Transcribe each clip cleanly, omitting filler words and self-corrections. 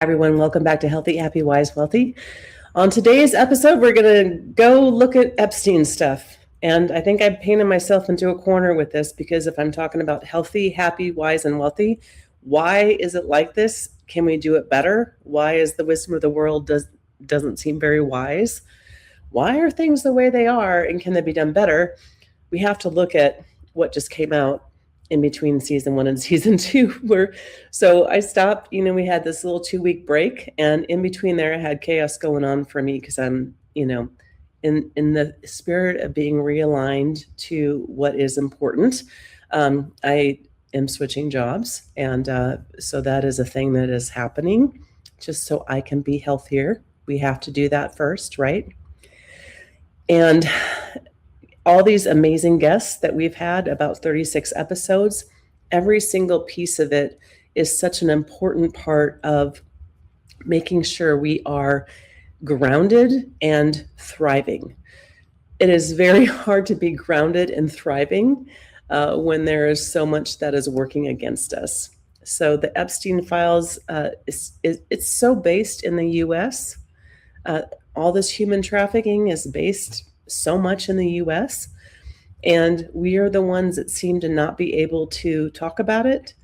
Everyone, welcome back to Healthy, Happy, Wise, Wealthy. On today's episode, we're going to go look at Epstein stuff. And I think I painted myself into a corner with this because if I'm talking about healthy, happy, wise, and wealthy, why is it like this? Can we do it better? Why is the wisdom of the world doesn't seem very wise? Why are things the way they are, and can they be done better? We have to look at what just came out in between season 1 and season 2. So I stopped, we had this little 2-week break, and in between there I had chaos going on for me because I'm, in the spirit of being realigned to what is important. I am switching jobs, and so that is a thing that is happening just so I can be healthier. We have to do that first, right? And all these amazing guests that we've had, about 36 episodes, every single piece of it is such an important part of making sure we are grounded and thriving. It is very hard to be grounded and thriving when there is so much that is working against us. So the Epstein files, it's so based in the US. All this human trafficking is based so much in the US, and we are the ones that seem to not be able to talk about it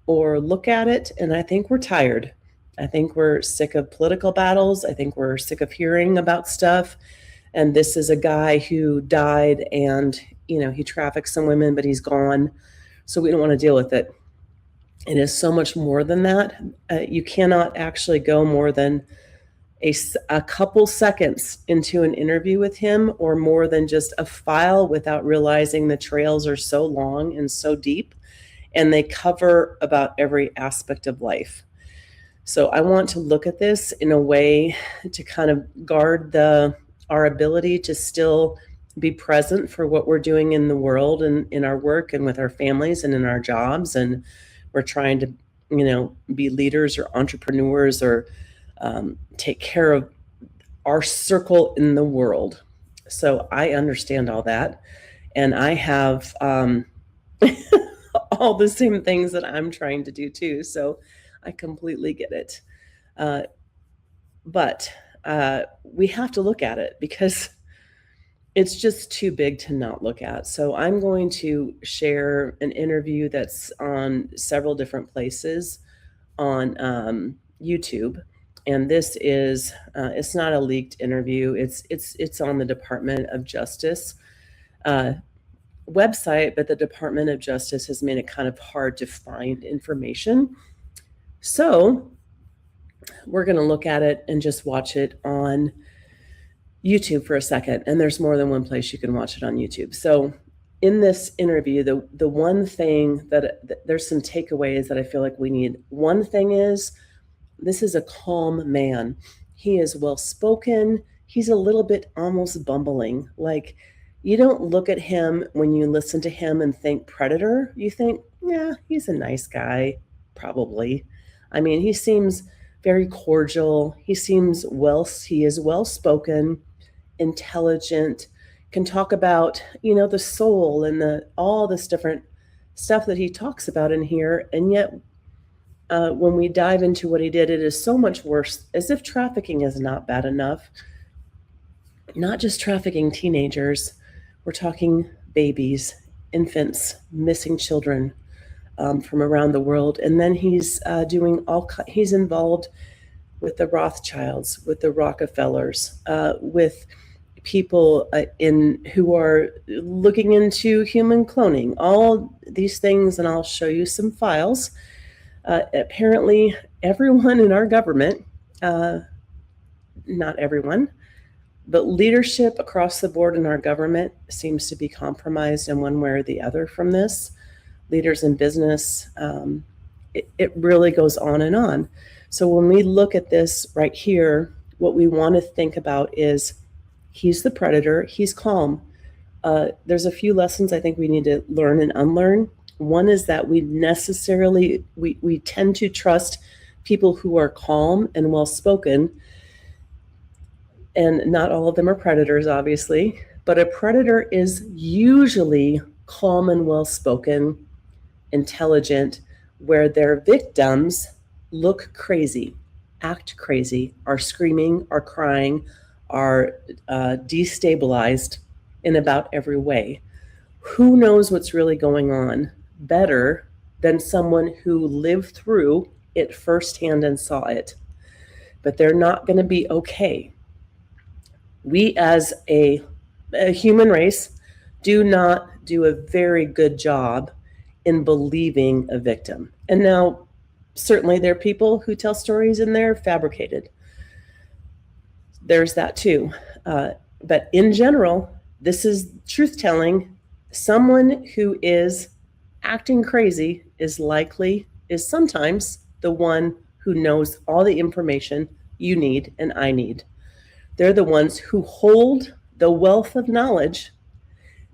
or look at it. And I think we're tired. I think we're sick of political battles. I think we're sick of hearing about stuff. And this is a guy who died, and he trafficked some women, but he's gone, so we don't want to deal with it. It is so much more than that. You cannot actually go more than a couple seconds into an interview with him, or more than just a file, without realizing the trails are so long and so deep, and they cover about every aspect of life. So I want to look at this in a way to kind of guard our ability to still be present for what we're doing in the world and in our work and with our families and in our jobs. And we're trying to, be leaders or entrepreneurs or take care of our circle in the world. So I understand all that. And I have all the same things that I'm trying to do too. So I completely get it. But we have to look at it because it's just too big to not look at. So I'm going to share an interview that's on several different places on YouTube. And this is, it's not a leaked interview. It's on the Department of Justice website, but the Department of Justice has made it kind of hard to find information. So we're going to look at it and just watch it on YouTube for a second. And there's more than one place you can watch it on YouTube. So in this interview, the one thing that there's some takeaways that I feel like we need. One thing is, this is a calm man. He is well-spoken. He's a little bit almost bumbling. Like, you don't look at him when you listen to him and think predator. You think, yeah, he's a nice guy, probably. I mean, he seems very cordial. He is well-spoken, intelligent, can talk about, the soul and all this different stuff that he talks about in here. And yet, when we dive into what he did, it is so much worse, as if trafficking is not bad enough. Not just trafficking teenagers. We're talking babies, infants, missing children from around the world. And then he's he's involved with the Rothschilds, with the Rockefellers, with people who are looking into human cloning, all these things. And I'll show you some files. Apparently, everyone in our government, not everyone, but leadership across the board in our government seems to be compromised in one way or the other from this. Leaders in business, it really goes on and on. So when we look at this right here, what we want to think about is he's the predator, he's calm. There's a few lessons I think we need to learn and unlearn. One is that we tend to trust people who are calm and well-spoken, and not all of them are predators, obviously, but a predator is usually calm and well-spoken, intelligent, where their victims look crazy. act crazy, are screaming, are crying, are destabilized in about every way. Who knows what's really going on better than someone who lived through it firsthand and saw it? But they're not going to be okay. We as a human race do not do a very good job in believing a victim. And now, certainly there are people who tell stories and they're fabricated. There's that too. But in general, this is truth telling. Someone who is acting crazy is sometimes the one who knows all the information you need and I need. They're the ones who hold the wealth of knowledge,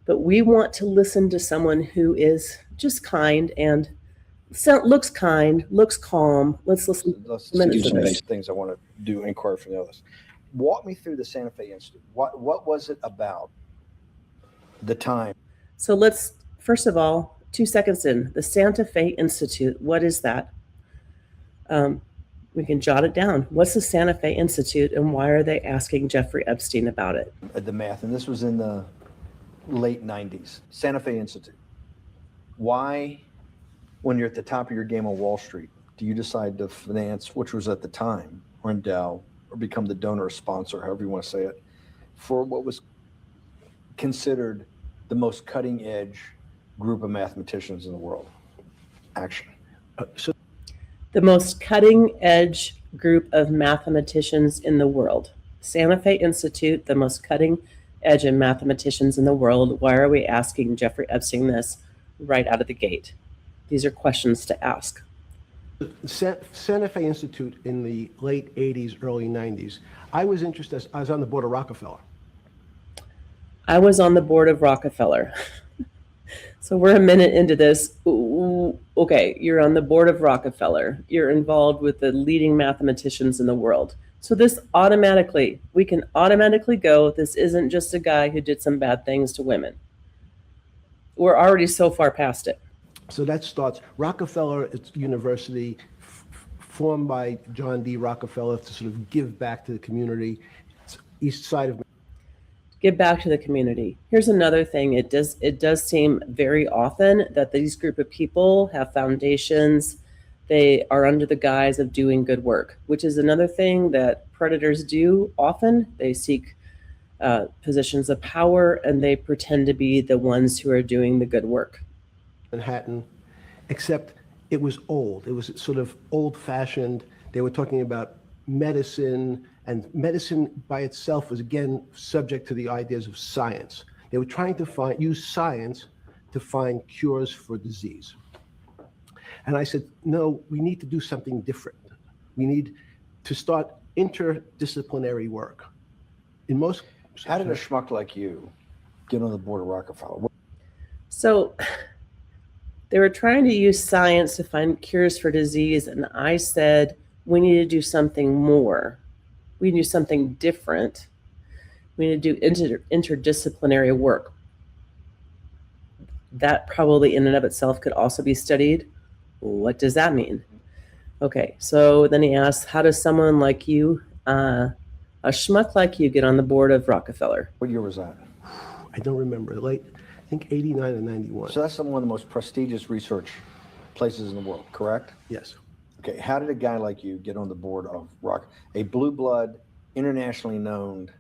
but we want to listen to someone who is just kind and looks kind, looks calm. Let's listen. Let's do some basic things I want to do inquiry from the others. Walk me through the Santa Fe Institute. What was it about? The time. So let's, first of all, 2 seconds in, the Santa Fe Institute. What is that? We can jot it down. What's the Santa Fe Institute and why are they asking Jeffrey Epstein about it? The math, and this was in the late 90s. Santa Fe Institute. Why, when you're at the top of your game on Wall Street, do you decide to finance, which was at the time, or endow, or become the donor or sponsor, however you want to say it, for what was considered the most cutting edge group of mathematicians in the world? Action. The most cutting edge group of mathematicians in the world. Santa Fe Institute, the most cutting edge of mathematicians in the world. Why are we asking Jeffrey Epstein this right out of the gate? These are questions to ask. Santa Fe Institute in the late 80s, early 90s. I was interested, I was on the board of Rockefeller. I was on the board of Rockefeller. So we're a minute into this. Ooh, okay, you're on the board of Rockefeller. You're involved with the leading mathematicians in the world. So we can automatically go, this isn't just a guy who did some bad things to women. We're already so far past it. So that starts, Rockefeller University, formed by John D. Rockefeller to sort of give back to the community. It's east side of. Give back to the community. Here's another thing. It does seem very often that these group of people have foundations. They are under the guise of doing good work, which is another thing that predators do often. They seek positions of power and they pretend to be the ones who are doing the good work. Manhattan, except it was old. It was sort of old-fashioned. They were talking about medicine, and medicine by itself was again subject to the ideas of science. They were trying to use science to find cures for disease. And I said, no, we need to do something different. We need to start interdisciplinary work. How did a schmuck like you get on the board of Rockefeller? So they were trying to use science to find cures for disease, and I said, we need to do something more. We need to do something different. We need to do interdisciplinary work. That probably in and of itself could also be studied. What does that mean? Okay, so then he asked, how does someone like you, a schmuck like you, get on the board of Rockefeller? What year was that? I don't remember. I think 89 or 91. So that's one of the most prestigious research places in the world, correct? Yes. Okay, how did a guy like you get on the board of a blue blood, internationally known,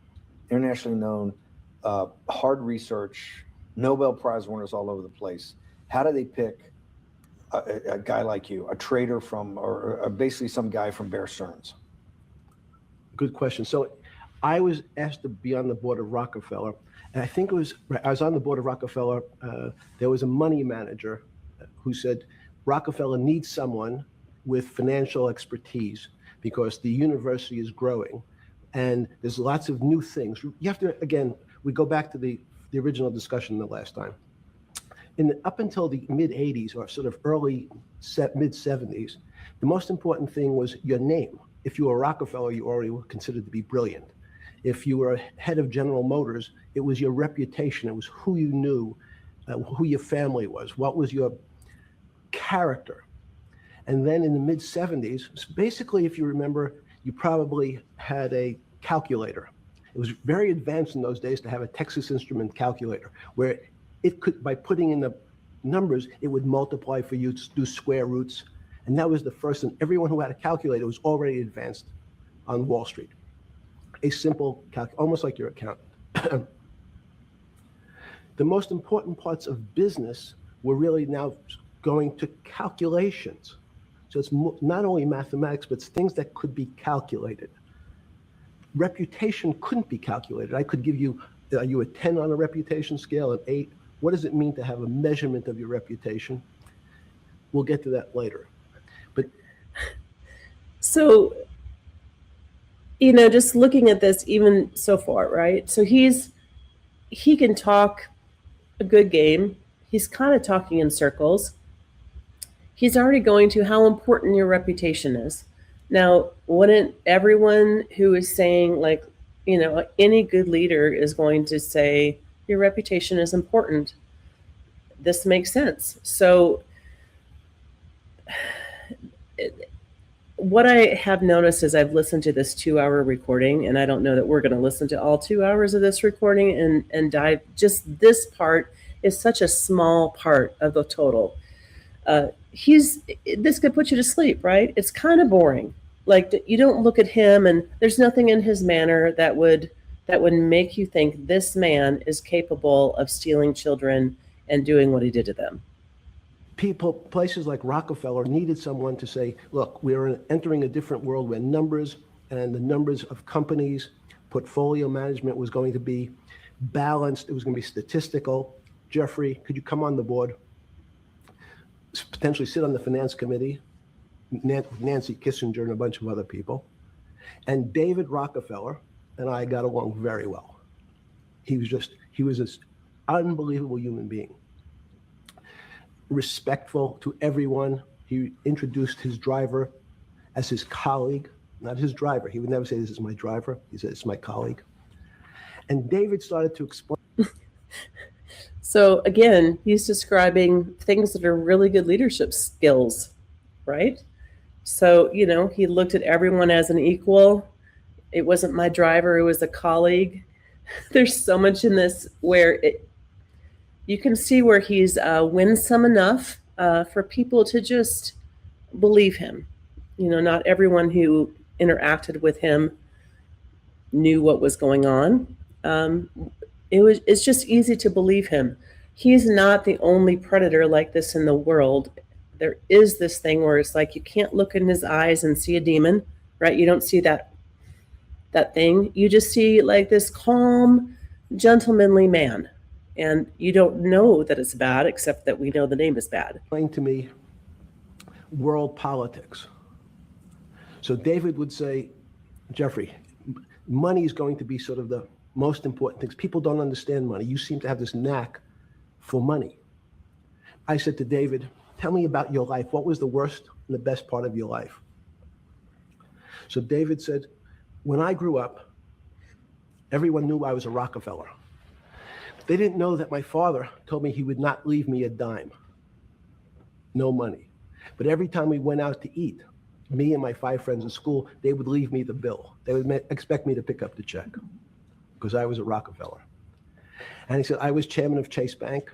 hard research, Nobel Prize winners all over the place? How do they pick a guy like you, a trader from, or basically some guy from Bear Stearns? Good question. So I was asked to be on the board of Rockefeller, and I think I was on the board of Rockefeller. There was a money manager who said, Rockefeller needs someone with financial expertise because the university is growing and there's lots of new things. You have to, again, we go back to the original discussion the last time. Up until the mid 80s or sort of mid 70s, the most important thing was your name. If you were Rockefeller, you already were considered to be brilliant. If you were head of General Motors, it was your reputation. It was who you knew, who your family was, what was your character. And then in the mid 70s, basically, if you remember, you probably had a calculator. It was very advanced in those days to have a Texas Instrument calculator, where it could, by putting in the numbers, it would multiply for you to do square roots. And that was the first, and everyone who had a calculator was already advanced on Wall Street. A simple almost like your accountant. The most important parts of business were really now going to calculations. So it's not only mathematics, but it's things that could be calculated. Reputation couldn't be calculated. I could give you, are you a 10 on a reputation scale, an 8? What does it mean to have a measurement of your reputation? We'll get to that later. But so, you know, just looking at this even so far, right? So he can talk a good game. He's kind of talking in circles. He's already going to how important your reputation is. Now, wouldn't everyone who is saying, like, you know, any good leader is going to say your reputation is important? This makes sense. So what I have noticed is I've listened to this 2-hour recording, and I don't know that we're going to listen to all 2 hours of this recording and dive. Just this part is such a small part of the total. This could put you to sleep, right? It's kind of boring. Like, you don't look at him, and there's nothing in his manner that would make you think this man is capable of stealing children and doing what he did to them. Places like Rockefeller needed someone to say, look, we're entering a different world where numbers and the numbers of companies, portfolio management was going to be balanced. It was going to be statistical. Jeffrey, could you come on the board? Potentially sit on the finance committee, Nancy Kissinger and a bunch of other people. And David Rockefeller and I got along very well. He was this unbelievable human being. Respectful to everyone. He introduced his driver as his colleague, not his driver. He would never say, this is my driver. He said, it's my colleague. And David started to explain. So again, he's describing things that are really good leadership skills, right? So, you know, he looked at everyone as an equal. It wasn't my driver, it was a colleague. There's so much in this where you can see where he's winsome enough for people to just believe him. You know, not everyone who interacted with him knew what was going on. It's just easy to believe him. He's not the only predator like this in the world. There is this thing where it's like you can't look in his eyes and see a demon, right? You don't see that thing. You just see like this calm, gentlemanly man. And you don't know that it's bad, except that we know the name is bad. Explain to me world politics. So David would say, Jeffrey, money is going to be sort of the most important things. People don't understand money. You seem to have this knack for money. I said to David, tell me about your life. What was the worst and the best part of your life? So David said, when I grew up, everyone knew I was a Rockefeller. They didn't know that my father told me he would not leave me a dime, no money. But every time we went out to eat, me and my 5 friends in school, they would leave me the bill. They would expect me to pick up the check because I was a Rockefeller. And he said, I was chairman of Chase Bank.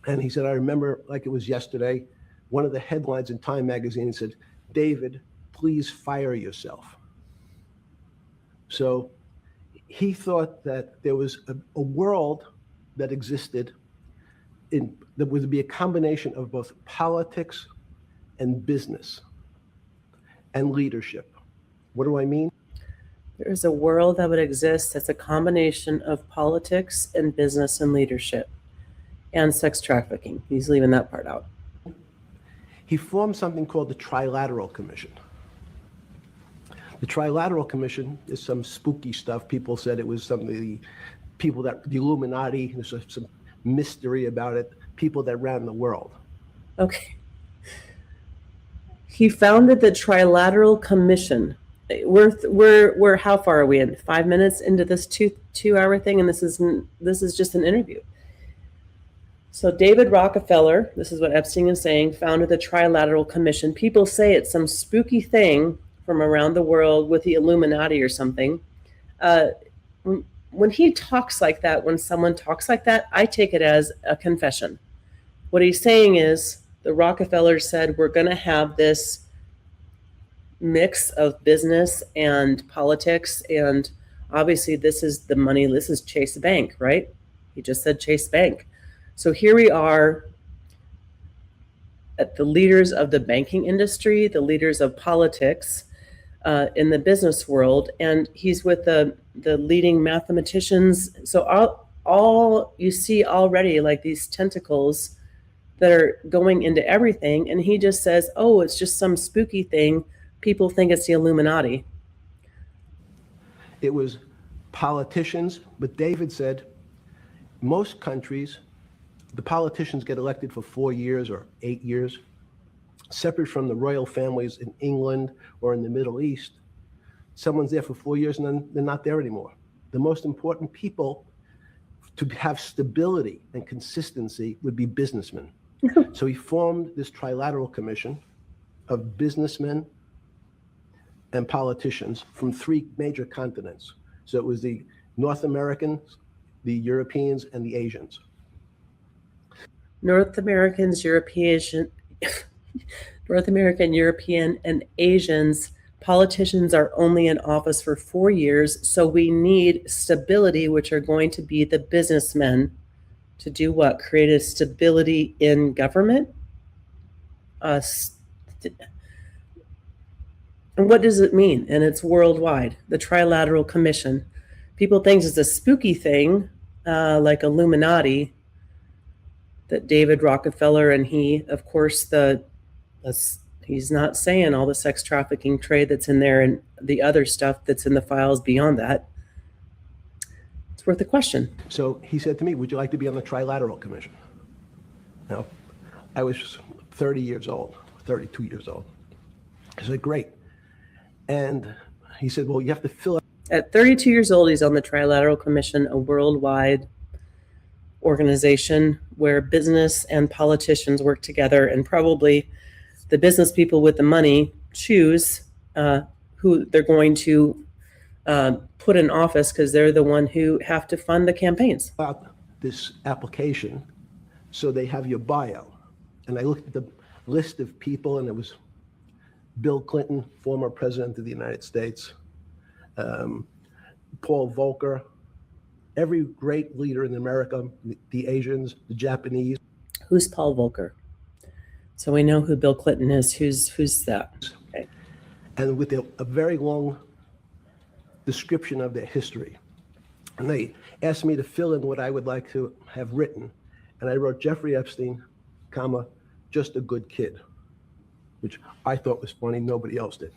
And he said, I remember like it was yesterday, one of the headlines in Time magazine said, David, please fire yourself. So he thought that there was a world that existed that would be a combination of both politics and business and leadership. What do I mean? There's a world that would exist that's a combination of politics and business and leadership and sex trafficking. He's leaving that part out. He formed something called the Trilateral Commission. The Trilateral Commission is some spooky stuff. People said it was the Illuminati, there's some mystery about it, people that ran the world. Okay. He founded the Trilateral Commission. We're how far are we in? 5 minutes into this two-hour thing, and this is just an interview. So David Rockefeller, this is what Epstein is saying, founded the Trilateral Commission. People say it's some spooky thing from around the world with the Illuminati or something. When he talks like that, when someone talks like that, I take it as a confession. What he's saying is the Rockefellers said, we're going to have this mix of business and politics. And obviously this is the money. This is Chase Bank, right? He just said Chase Bank. So here we are at the leaders of the banking industry, the leaders of politics in the business world. And he's with the leading mathematicians. So all you see already, like these tentacles that are going into everything. And he just says, oh, it's just some spooky thing. People think it's the Illuminati. It was politicians, but David said most countries, the politicians get elected for 4 years or 8 years, separate from the royal families in England or in the Middle East. Someone's there for 4 years and then they're not there anymore. The most important people to have stability and consistency would be businessmen. So he formed this Trilateral Commission of businessmen and politicians from 3 major continents. So it was the North Americans, the Europeans, and the Asians. North American, European, and Asians, politicians are only in office for 4 years. So we need stability, which are going to be the businessmen to do what? Create a stability in government? And what does it mean? And it's worldwide, the Trilateral Commission. People think it's a spooky thing, like Illuminati, that David Rockefeller and he, of course, he's not saying all the sex trafficking trade that's in there and the other stuff that's in the files beyond that. It's worth a question. So he said to me, would you like to be on the Trilateral Commission? Now, I was 30 years old, 32 years old. I said, great. And he said, well, you have to fill out. At 32 years old, he's on the Trilateral Commission, a worldwide organization where business and politicians work together, and probably the business people with the money choose who they're going to put in office because they're the one who have to fund the campaigns. Out this application, so they have your bio. And I looked at the list of people, and it was Bill Clinton, former president of the United States, Paul Volcker, every great leader in America, the Asians, the Japanese. Who's Paul Volcker? So we know who Bill Clinton is. Who's that? Okay. And with a very long description of their history. And they asked me to fill in what I would like to have written. And I wrote Jeffrey Epstein, comma, just a good kid, which I thought was funny. Nobody else did.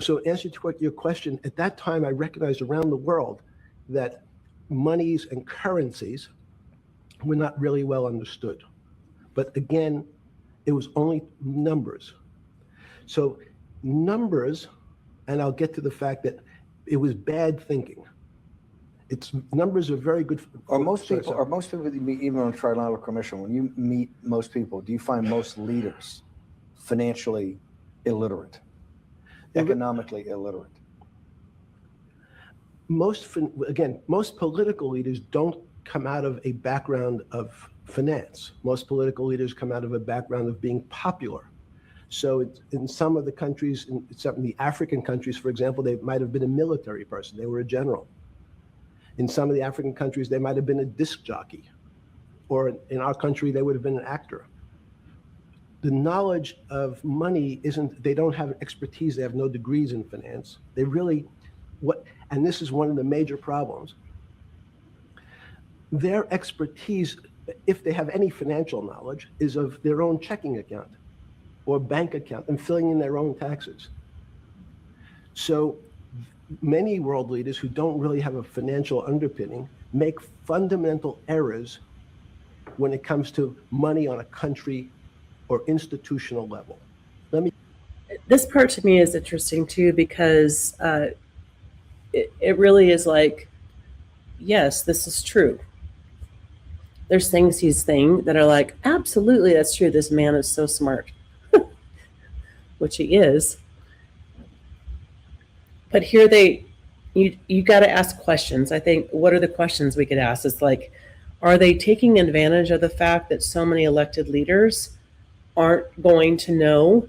So in answer to your question, at that time, I recognized around the world that monies and currencies were not really well understood. But again, it was only numbers. So numbers, and I'll get to the fact that it was bad thinking. Numbers are very good. Are most people that you meet, even on the Trilateral Commission, when you meet most people, do you find most leaders financially illiterate, economically illiterate? Most political leaders don't come out of a background of finance. Most political leaders come out of a background of being popular. So in some of the countries, in some of the African countries, for example, they might have been a military person. They were a general. In some of the African countries, they might have been a disc jockey. Or in our country, they would have been an actor. The knowledge of money they don't have expertise. They have no degrees in finance. They really, and this is one of the major problems. Their expertise, if they have any financial knowledge, is of their own checking account or bank account and filling in their own taxes. So many world leaders who don't really have a financial underpinning make fundamental errors when it comes to money on a country or institutional level. This part to me is interesting too, because it really is like, yes, this is true. There's things he's saying that are like, absolutely, that's true. This man is so smart. which he is. But here you got to ask questions. I think, what are the questions we could ask? It's like, are they taking advantage of the fact that so many elected leaders aren't going to know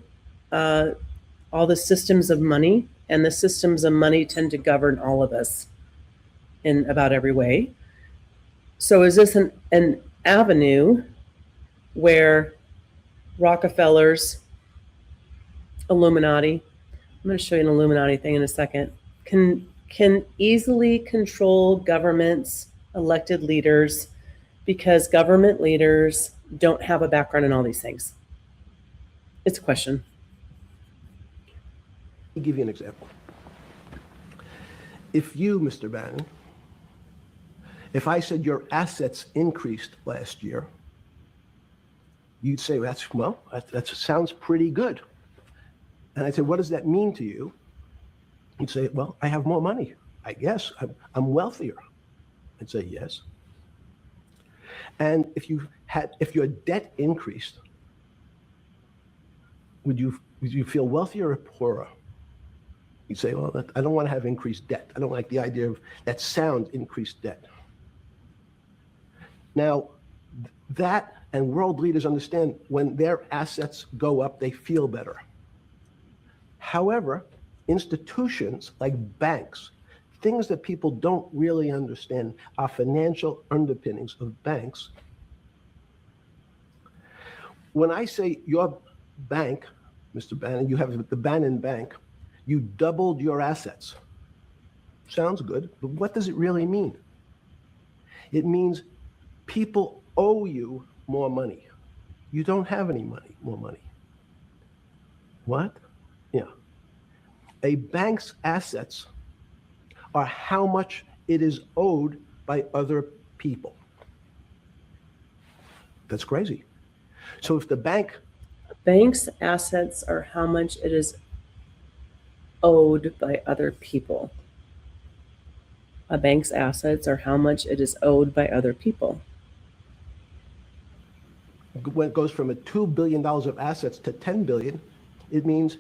all the systems of money, and the systems of money tend to govern all of us in about every way? So is this an avenue where Rockefeller's Illuminati, I'm going to show you an Illuminati thing in a second, can easily control governments, elected leaders, because government leaders don't have a background in all these things? It's a question. Let me give you an example. If you, Mr. Bannon, if I said your assets increased last year, you'd say, that sounds pretty good. And I'd say, what does that mean to you? You'd say, well, I have more money. I guess I'm wealthier. I'd say, yes. And if your debt increased, would you feel wealthier or poorer? You'd say, well, I don't want to have increased debt. I don't like the idea of that sound, increased debt. Now, that and world leaders understand when their assets go up, they feel better. However, institutions like banks, things that people don't really understand are financial underpinnings of banks. When I say your bank, Mr. Bannon, you have the Bannon Bank, you doubled your assets. Sounds good, but what does it really mean? It means people owe you more money. You don't have any money, more money. What? Yeah. A bank's assets are how much it is owed by other people. That's crazy. So if the bank's assets are how much it is owed by other people. A bank's assets are how much it is owed by other people. When it goes from a $2 billion of assets to $10 billion, it means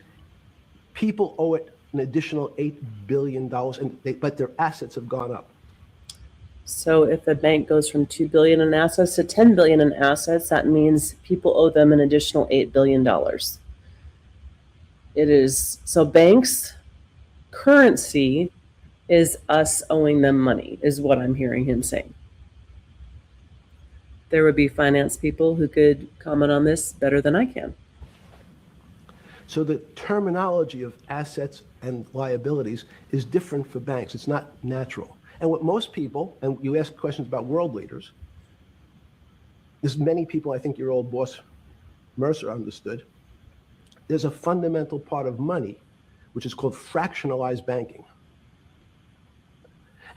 people owe it an additional $8 billion, but their assets have gone up. So if a bank goes from $2 billion in assets to $10 billion in assets, that means people owe them an additional $8 billion. It is, so banks' currency is us owing them money, is what I'm hearing him saying. There would be finance people who could comment on this better than I can. So the terminology of assets and liabilities is different for banks. It's not natural. And what most people, and you ask questions about world leaders, there's many people, I think your old boss Mercer understood, there's a fundamental part of money which is called fractionalized banking.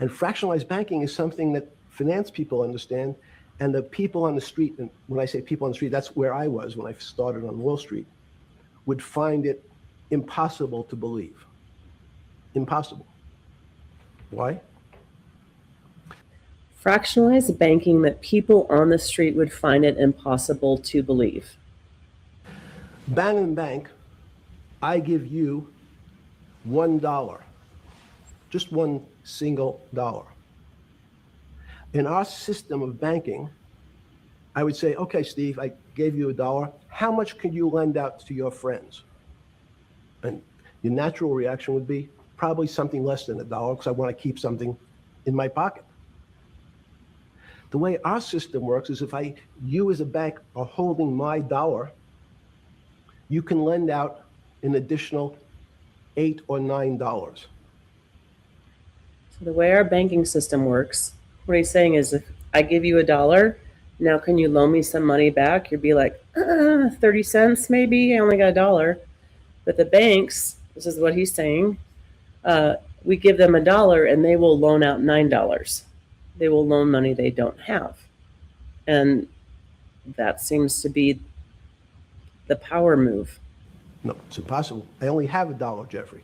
And fractionalized banking is something that finance people understand, and the people on the street, and when I say people on the street, that's where I was when I started on Wall Street, would find it impossible to believe. Impossible. Why? Fractionalized banking that people on the street would find it impossible to believe. Bannon Bank, I give you $1, just one single dollar. In our system of banking, I would say, okay, Steve, I gave you $1. How much could you lend out to your friends? And your natural reaction would be probably something less than $1 because I want to keep something in my pocket. The way our system works is if you as a bank are holding my dollar, you can lend out an additional $8 or $9. So the way our banking system works, what he's saying is, if I give you $1, now can you loan me some money back? You'd be like, 30 cents maybe, I only got $1. But the banks, this is what he's saying, we give them $1 and they will loan out $9. They will loan money they don't have. And that seems to be the power move. No, it's impossible. I only have $1, Jeffrey.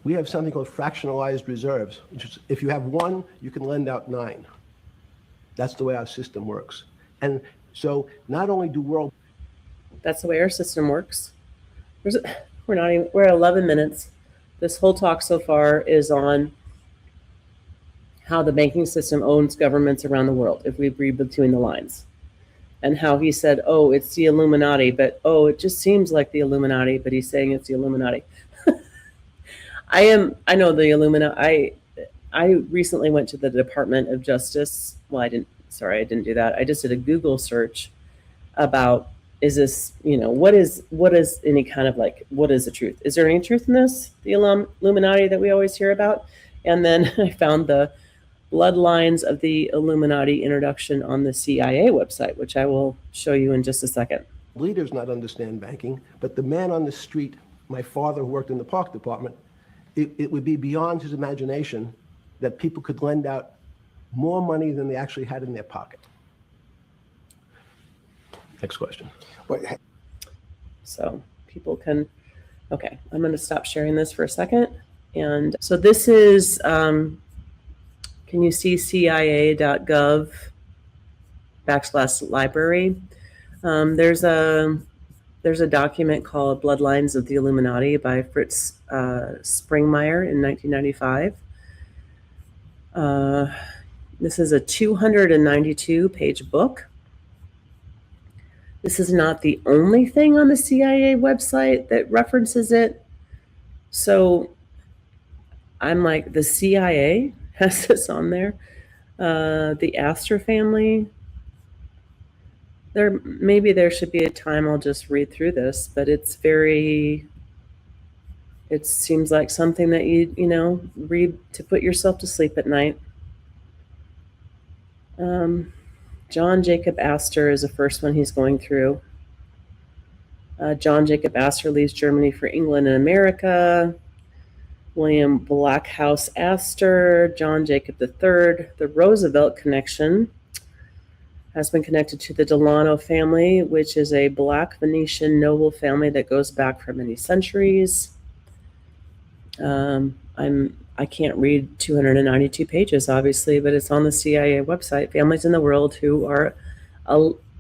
We have something called fractionalized reserves, which is if you have 1, you can lend out 9. That's the way our system works. And so not only do That's the way our system works. We're at 11 minutes. This whole talk so far is on how the banking system owns governments around the world, if we read between the lines. And how he said, oh, it's the Illuminati, but oh, it just seems like the Illuminati, but he's saying it's the Illuminati. I know the Illuminati. I recently went to the Department of Justice. Well, I didn't do that. I just did a Google search about, is this, what is any kind of like, what is the truth? Is there any truth in this? The Illuminati that we always hear about? And then I found the Bloodlines of the Illuminati introduction on the CIA website, which I will show you in just a second. Leaders not understand banking, but the man on the street, my father who worked in the park department, it would be beyond his imagination that people could lend out more money than they actually had in their pocket. Next question. So people can, okay, I'm going to stop sharing this for a second. And so this is, can you see cia.gov/library? There's a document called Bloodlines of the Illuminati by Fritz Springmeier in 1995. This is a 292-page book. This is not the only thing on the CIA website that references it. So I'm like, the CIA has this on there. The Astor family. Maybe there should be a time I'll just read through this, but it seems like something that you read to put yourself to sleep at night. John Jacob Astor is the first one he's going through. John Jacob Astor leaves Germany for England and America. William Blackhouse Astor, John Jacob III, the Roosevelt connection has been connected to the Delano family, which is a Black Venetian noble family that goes back for many centuries. I can't read 292 pages, obviously, but it's on the CIA website. Families in the world who are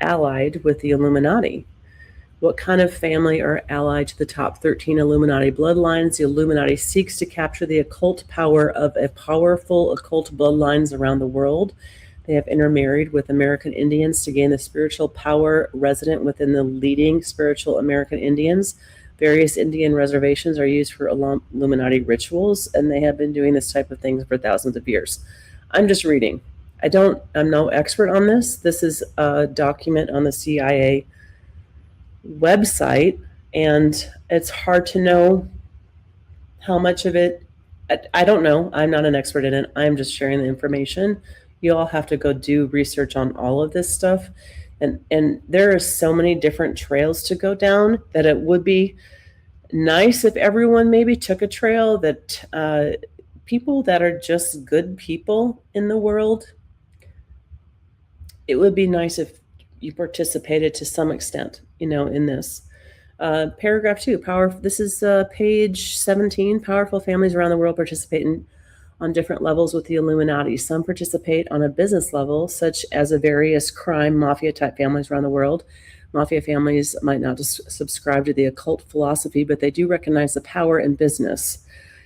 allied with the Illuminati. What kind of family are allied to the top 13 Illuminati bloodlines? The Illuminati seeks to capture the occult power of a powerful occult bloodlines around the world. They have intermarried with American Indians to gain the spiritual power resident within the leading spiritual American Indians. Various Indian reservations are used for Illuminati rituals, and they have been doing this type of things for thousands of years. I'm just reading. I'm no expert on this. This is a document on the CIA website, and it's hard to know how much of it. I don't know. I'm not an expert in it. I'm just sharing the information. You all have to go do research on all of this stuff. And there are so many different trails to go down that it would be nice if everyone maybe took a trail that people that are just good people in the world, it would be nice if you participated to some extent, in this. Paragraph 2, this is page 17. Powerful families around the world participate on different levels with the Illuminati. Some participate on a business level, such as a various crime mafia type families around the world. Mafia families might not subscribe to the occult philosophy, but they do recognize the power in business.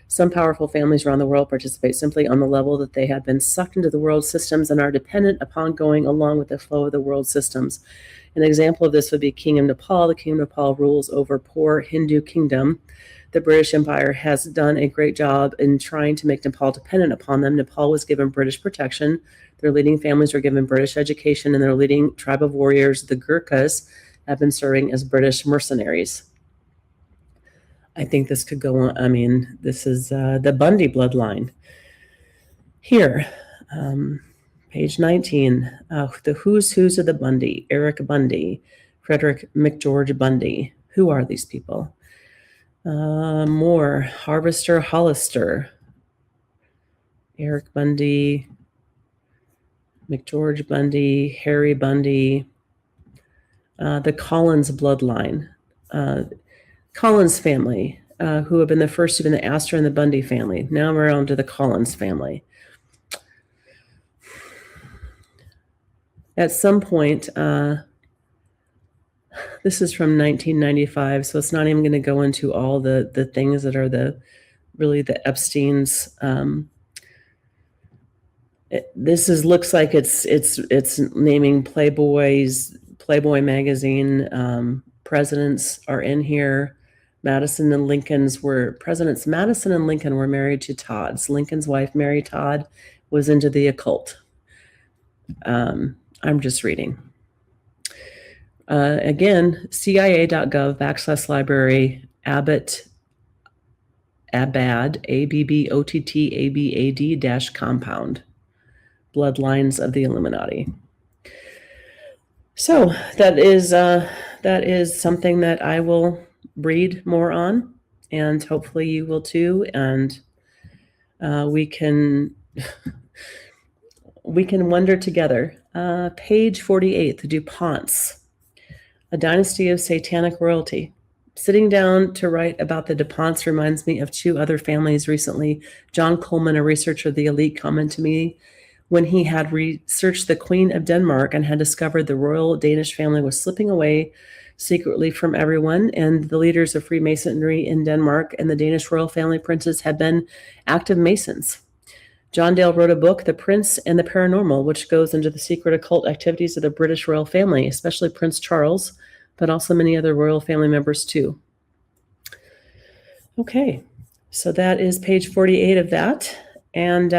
Some powerful families around the world participate simply on the level that they have been sucked into the world systems and are dependent upon going along with the flow of the world systems. An example of this would be King of Nepal. The King of Nepal rules over poor Hindu kingdom. The British Empire has done a great job in trying to make Nepal dependent upon them. Nepal was given British protection. Their leading families were given British education, and their leading tribe of warriors, the Gurkhas, have been serving as British mercenaries. I think this could go on. I mean, this is the Bundy bloodline. Here, page 19, the who's of the Bundy. Eric Bundy, Frederick McGeorge Bundy. Who are these people? More, Harvester Hollister, Eric Bundy, McGeorge Bundy, Harry Bundy, the Collins bloodline, Collins family, who have been the first to be in the Astor and the Bundy family. Now we're on to the Collins family. At some point, This is from 1995, so it's not even going to go into all the things that are the Epstein's. Looks like it's naming Playboy magazine. Presidents are in here. Presidents Madison and Lincoln were married to Todds. Lincoln's wife, Mary Todd, was into the occult. I'm just reading. Again, CIA.gov/library, Abbott, ABBOTTABAD- Bloodlines of the Illuminati. So that is something that I will read more on, and hopefully you will too. And we can wonder together. Page 48, the DuPonts, a dynasty of satanic royalty. Sitting down to write about the DuPonts reminds me of two other families recently. John Coleman, a researcher of the elite, commented to me when he had researched the Queen of Denmark and had discovered the royal Danish family was slipping away secretly from everyone, and the leaders of Freemasonry in Denmark and the Danish royal family princes had been active Masons. John Dale wrote a book, The Prince and the Paranormal, which goes into the secret occult activities of the British royal family, especially Prince Charles, but also many other royal family members too. Okay, so that is page 48 of that. And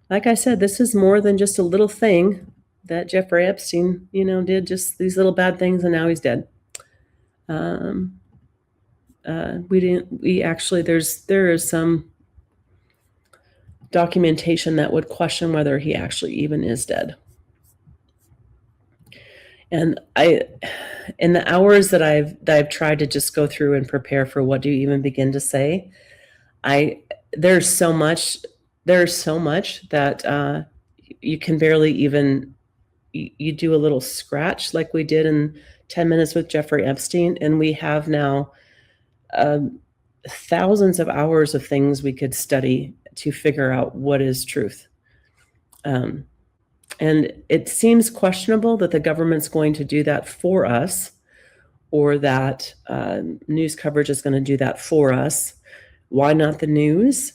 like I said, this is more than just a little thing that Jeffrey Epstein, did just these little bad things, and now he's dead. There is some documentation that would question whether he actually even is dead. And in the hours that I've tried to just go through and prepare for what do you even begin to say, there's so much that you can barely even, you do a little scratch like we did in 10 minutes with Jeffrey Epstein, and we have now thousands of hours of things we could study to figure out what is truth. And it seems questionable that the government's going to do that for us, or that news coverage is going to do that for us. Why not the news?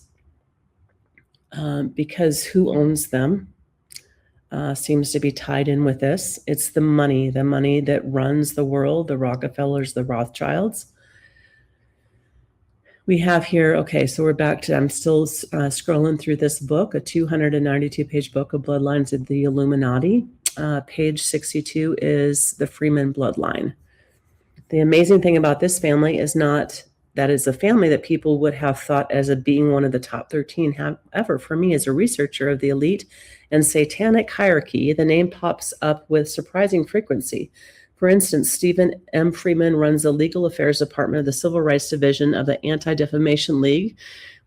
Because who owns them seems to be tied in with this. It's the money that runs the world, the Rockefellers, the Rothschilds. We have here, okay, so we're back to, I'm still scrolling through this book, a 292-page book of Bloodlines of the Illuminati. Page 62 is the Freeman bloodline. The amazing thing about this family is not that is a family that people would have thought as being one of the top 13. However, for me as a researcher of the elite and satanic hierarchy, the name pops up with surprising frequency. For instance, Stephen M. Freeman runs the Legal Affairs Department of the Civil Rights Division of the Anti-Defamation League,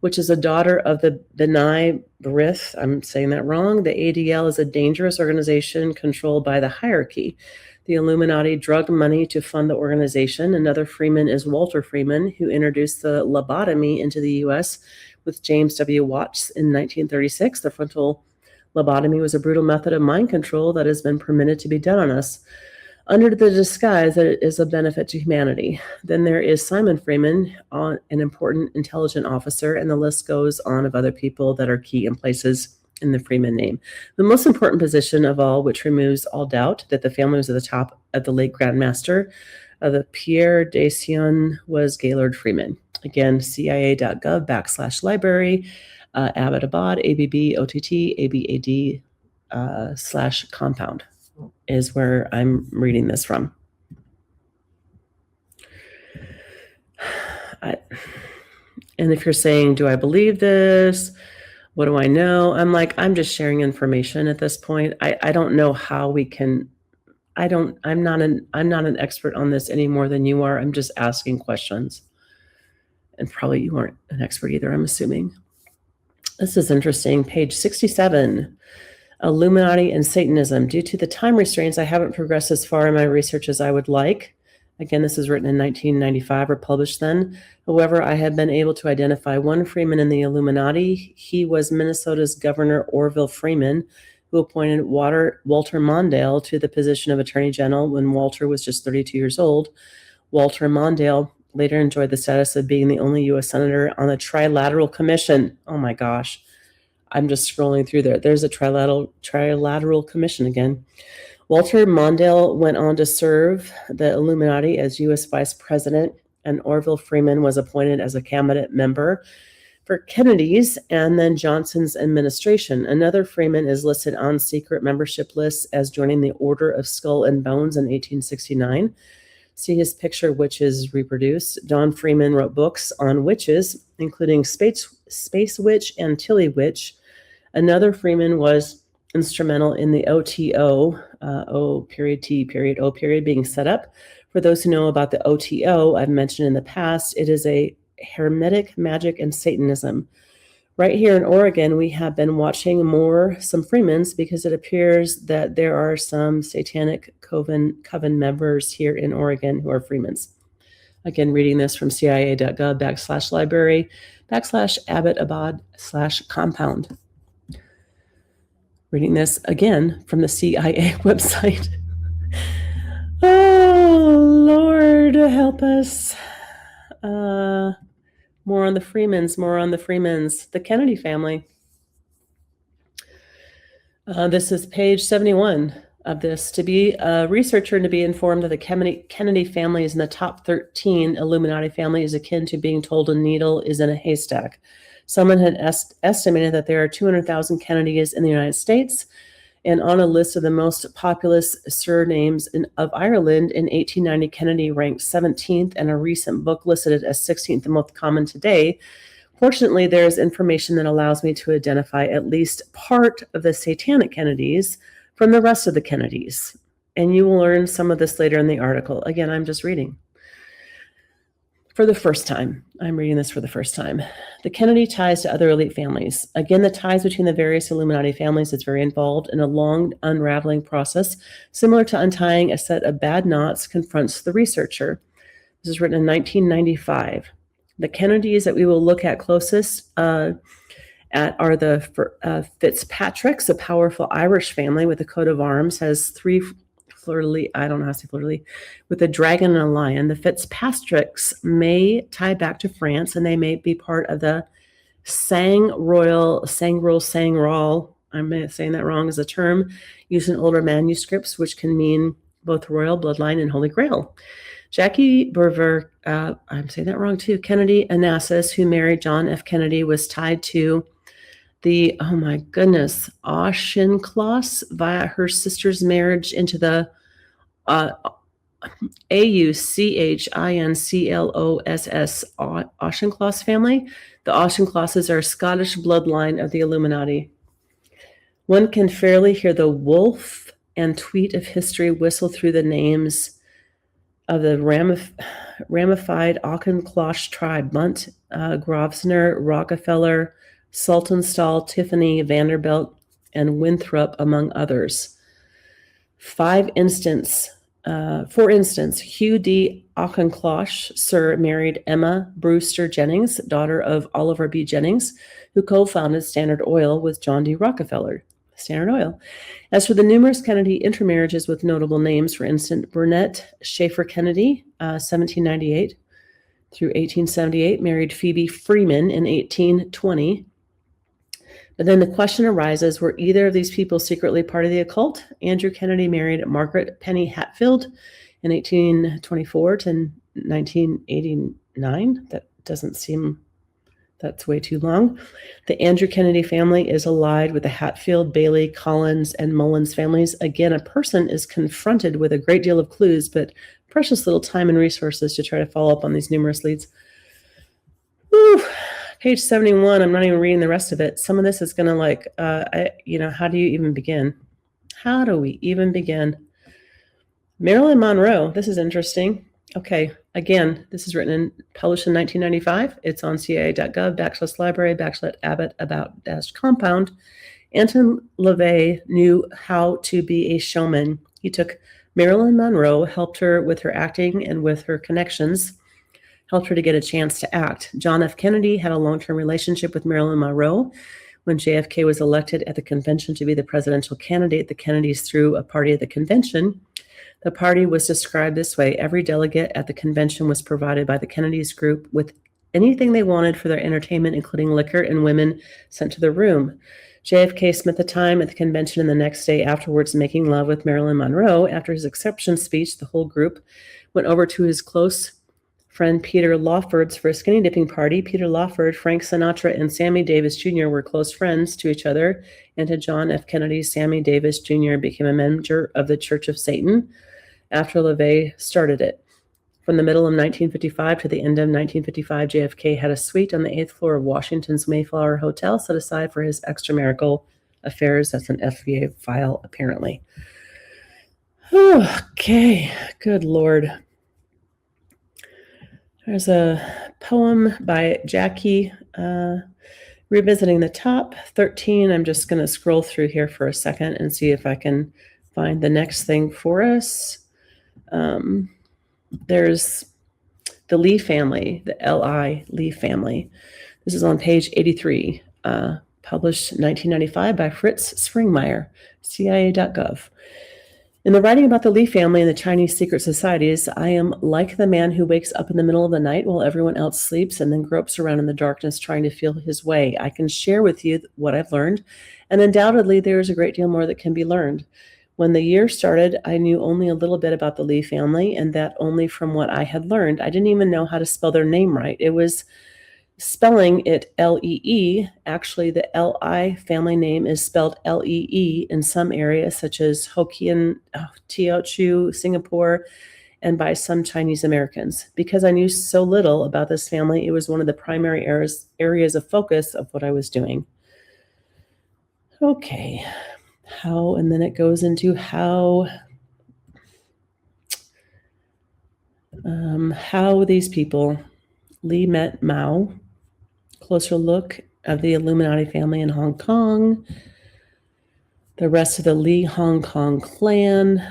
which is a daughter of the B'nai B'rith. I'm saying that wrong. The ADL is a dangerous organization controlled by the hierarchy. The Illuminati drugged money to fund the organization. Another Freeman is Walter Freeman, who introduced the lobotomy into the U.S. with James W. Watts in 1936. The frontal lobotomy was a brutal method of mind control that has been permitted to be done on us, under the disguise that it is a benefit to humanity. Then there is Simon Freeman, an important intelligence officer, and the list goes on of other people that are key in places in the Freeman name. The most important position of all, which removes all doubt that the family was at the top of the late Grand Master of the Pierre de Sion, was Gaylord Freeman. Again, CIA.gov/library, Abbottabad, ABBOTT, ABAD /compound is where I'm reading this from. And if you're saying, do I believe this? What do I know? I'm just sharing information at this point. I don't know how we can, I'm not an expert on this any more than you are. I'm just asking questions. And probably you aren't an expert either, I'm assuming. This is interesting. Page 67, Illuminati and Satanism. Due to the time restraints, I haven't progressed as far in my research as I would like. Again, this was written in 1995 or published then. However, I have been able to identify one Freeman in the Illuminati. He was Minnesota's Governor Orville Freeman, who appointed Walter Mondale to the position of Attorney General when Walter was just 32 years old. Walter Mondale later enjoyed the status of being the only U.S. Senator on the Trilateral Commission. Oh my gosh. I'm just scrolling through there. There's a Trilateral Commission again. Walter Mondale went on to serve the Illuminati as U.S. Vice President, and Orville Freeman was appointed as a cabinet member for Kennedy's and then Johnson's administration. Another Freeman is listed on secret membership lists as joining the Order of Skull and Bones in 1869. See his picture, witches reproduced. John Freeman wrote books on witches, including Space Witch and Tilly Witch. Another Freeman was instrumental in the OTO, O period T period O period, being set up. For those who know about the OTO, I've mentioned in the past, it is a Hermetic magic and Satanism. Right here in Oregon, we have been watching some Freemans because it appears that there are some satanic coven members here in Oregon who are Freemans. Again, reading this from cia.gov/library/Abbott/compound. Reading this again from the CIA website. Oh, Lord, help us. More on the Freemans. The Kennedy family. This is page 71 of this. To be a researcher and to be informed that the Kennedy family is in the top 13 Illuminati family is akin to being told a needle is in a haystack. Someone had estimated that there are 200,000 Kennedys in the United States, and on a list of the most populous surnames of Ireland in 1890, Kennedy ranked 17th, and a recent book listed it as 16th, the most common today. Fortunately, there is information that allows me to identify at least part of the satanic Kennedys from the rest of the Kennedys, and you will learn some of this later in the article. Again, I'm just reading. For the first time, I'm reading this for the first time. The Kennedy ties to other elite families. Again, the ties between the various Illuminati families is very involved in a long unraveling process, similar to untying a set of bad knots confronts the researcher. This is written in 1995. The Kennedys that we will look at closest are the Fitzpatricks, a powerful Irish family with a coat of arms, has three fleur-de-lis, I don't know how to say fleur-de-lis, with a dragon and a lion. The Fitzpatricks may tie back to France, and they may be part of the Sangral, I'm saying that wrong, is a term used in older manuscripts, which can mean both royal bloodline and Holy Grail. Jackie Burver, I'm saying that wrong too, Kennedy Onassis, who married John F. Kennedy, was tied to the, oh my goodness, Auchincloss via her sister's marriage into the Auchincloss Auchincloss family. The Auchinclosses are a Scottish bloodline of the Illuminati. One can fairly hear the wolf and tweet of history whistle through the names of the ramified Auchincloss tribe: Bunt, Grosvenor, Rockefeller, Saltonstall, Tiffany, Vanderbilt, and Winthrop, among others. For instance, Hugh D. Auchincloss, Sir, married Emma Brewster Jennings, daughter of Oliver B. Jennings, who co-founded Standard Oil with John D. Rockefeller. Standard Oil. As for the numerous Kennedy intermarriages with notable names, for instance, Burnett Schaefer Kennedy, 1798 through 1878, married Phoebe Freeman in 1820. But then the question arises, were either of these people secretly part of the occult? Andrew Kennedy married Margaret Penny Hatfield in 1824 to 1989. That doesn't seem, that's way too long. The Andrew Kennedy family is allied with the Hatfield, Bailey, Collins, and Mullins families. Again, a person is confronted with a great deal of clues, but precious little time and resources to try to follow up on these numerous leads. Whew. Page 71, I'm not even reading the rest of it. Some of this is going to how do you even begin? How do we even begin? Marilyn Monroe, this is interesting. Okay, again, this is published in 1995. It's on cia.gov/library/Abbott about-compound. Anton LaVey knew how to be a showman. He took Marilyn Monroe, helped her with her acting and with her connections, helped her to get a chance to act. John F. Kennedy had a long-term relationship with Marilyn Monroe, When JFK was elected at the convention to be the presidential candidate, the Kennedys threw a party at the convention. The party was described this way: every delegate at the convention was provided by the Kennedys group with anything they wanted for their entertainment, including liquor and women sent to the room. JFK spent the time at the convention and the next day afterwards making love with Marilyn Monroe. After his acceptance speech, the whole group went over to his close friend Peter Lawford's for a skinny dipping party. Peter Lawford, Frank Sinatra, and Sammy Davis Jr. were close friends to each other and to John F. Kennedy. Sammy Davis Jr. became a member of the Church of Satan after LaVey started it. From the middle of 1955 to the end of 1955, JFK had a suite on the 8th floor of Washington's Mayflower Hotel set aside for his extramarital affairs. That's an FBI file, apparently. Okay, good Lord. There's a poem by Jackie, revisiting the top 13. I'm just going to scroll through here for a second and see if I can find the next thing for us. There's the Lee family, the L.I. Lee family. This is on page 83, published 1995 by Fritz Springmeier, CIA.gov. In the writing about the Lee family and the Chinese secret societies, I am like the man who wakes up in the middle of the night while everyone else sleeps and then gropes around in the darkness trying to feel his way. I can share with you what I've learned, and undoubtedly there is a great deal more that can be learned. When the year started, I knew only a little bit about the Lee family, and that only from what I had learned. I didn't even know how to spell their name right. It was spelling it L-E-E. Actually, the L-I family name is spelled L-E-E in some areas, such as Hokkien, Teochew, Singapore, and by some Chinese Americans. Because I knew so little about this family, it was one of the primary areas of focus of what I was doing. Okay. How, and then it goes into how these people, Lee met Mao, closer look of the Illuminati family in Hong Kong, the rest of the Lee Hong Kong clan,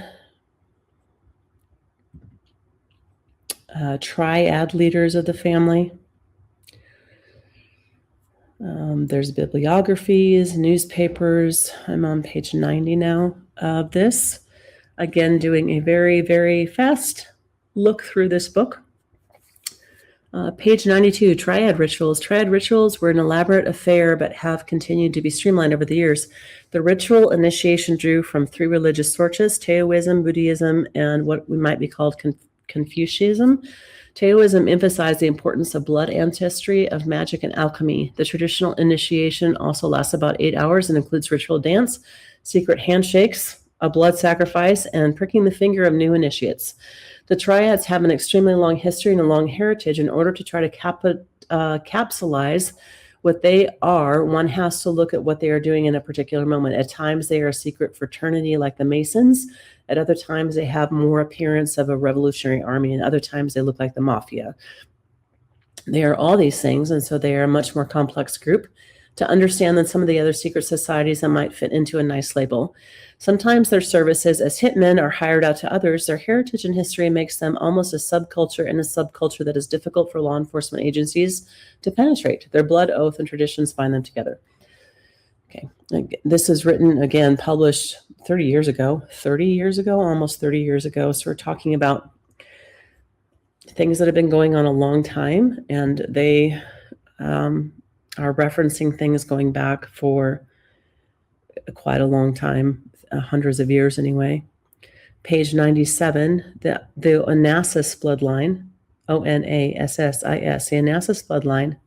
triad leaders of the family. There's bibliographies, newspapers. I'm on page 90 now of this. Again, doing a very, very fast look through this book. Page 92, triad rituals. Triad rituals were an elaborate affair, but have continued to be streamlined over the years. The ritual initiation drew from three religious sources: Taoism, Buddhism, and what we might be called Confucianism. Taoism emphasized the importance of blood ancestry, of magic, and alchemy. The traditional initiation also lasts about 8 hours and includes ritual dance, secret handshakes, a blood sacrifice, and pricking the finger of new initiates. The triads have an extremely long history and a long heritage. In order to try to capsulize what they are, one has to look at what they are doing in a particular moment. At times, they are a secret fraternity like the Masons. At other times, they have more appearance of a revolutionary army, and other times they look like the mafia. They are all these things, and so they are a much more complex group to understand than some of the other secret societies that might fit into a nice label. Sometimes their services as hitmen are hired out to others. Their heritage and history makes them almost a subculture in a subculture that is difficult for law enforcement agencies to penetrate. Their blood, oath, and traditions bind them together. Okay, this is written, again, published 30 years ago, almost 30 years ago. So we're talking about things that have been going on a long time, and they are referencing things going back for quite a long time, hundreds of years anyway. Page 97, the Onassis bloodline, Onassis, the Onassis bloodline.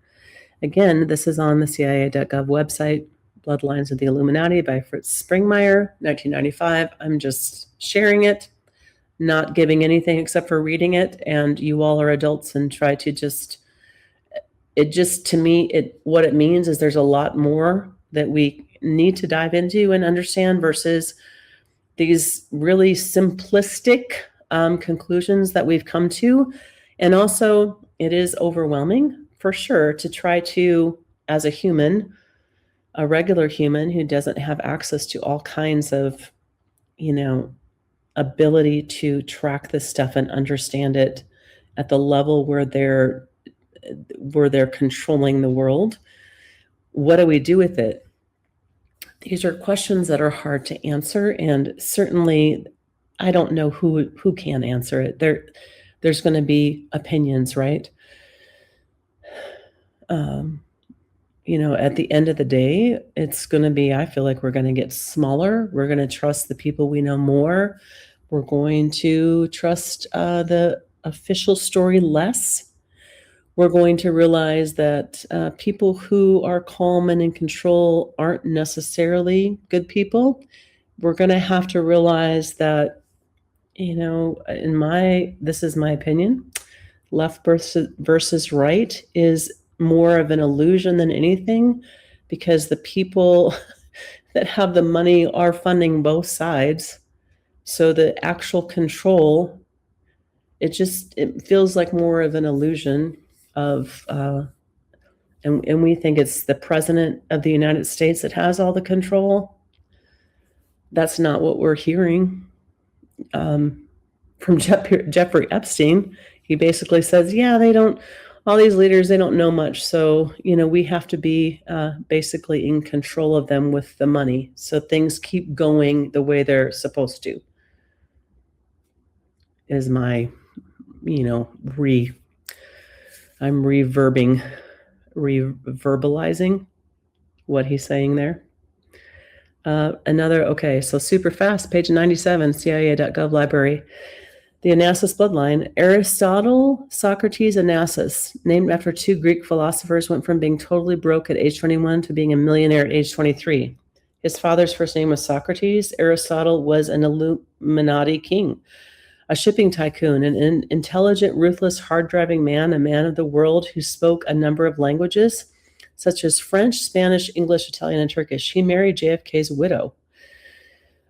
Again, this is on the CIA.gov website, Bloodlines of the Illuminati by Fritz Springmeier, 1995. I'm just sharing it, not giving anything except for reading it, and you all are adults and try to to me, what it means is there's a lot more that we need to dive into and understand versus these really simplistic conclusions that we've come to. And also, it is overwhelming for sure to try to, as a human, a regular human who doesn't have access to all kinds of, ability to track this stuff and understand it at the level where they're controlling the world. What do we do with it? These are questions that are hard to answer, and certainly I don't know who can answer it. There's going to be opinions, right? At the end of the day, it's going to be, I feel like we're going to get smaller. We're going to trust the people we know more. We're going to trust the official story less. We're going to realize that people who are calm and in control aren't necessarily good people. We're going to have to realize that, this is my opinion, left versus right is more of an illusion than anything, because the people that have the money are funding both sides. So the actual control, it feels like more of an illusion of, and we think it's the president of the United States that has all the control. That's not what we're hearing from Jeffrey Epstein. He basically says, yeah, all these leaders, they don't know much. So, we have to be basically in control of them with the money. So things keep going the way they're supposed to, is my, I'm reverbalizing what he's saying there. So super fast, page 97, CIA.gov library. The Onassis bloodline. Aristotle, Socrates, Onassis, named after two Greek philosophers, went from being totally broke at age 21 to being a millionaire at age 23. His father's first name was Socrates. Aristotle was an Illuminati king, a shipping tycoon, an intelligent, ruthless, hard-driving man, a man of the world who spoke a number of languages, such as French, Spanish, English, Italian, and Turkish. He married JFK's widow.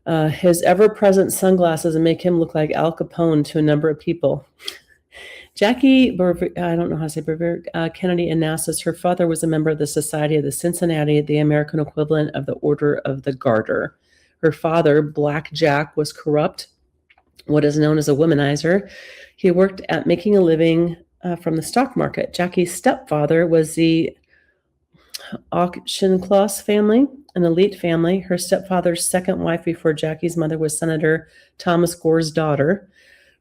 His ever-present sunglasses make him look like Al Capone to a number of people. Jackie, I don't know how to say Kennedy Onassis, her father was a member of the Society of the Cincinnati, the American equivalent of the Order of the Garter. Her father, Black Jack, was corrupt, what is known as a womanizer. He worked at making a living from the stock market. Jackie's stepfather was the Auchincloss family, an elite family. Her stepfather's second wife before Jackie's mother was Senator Thomas Gore's daughter.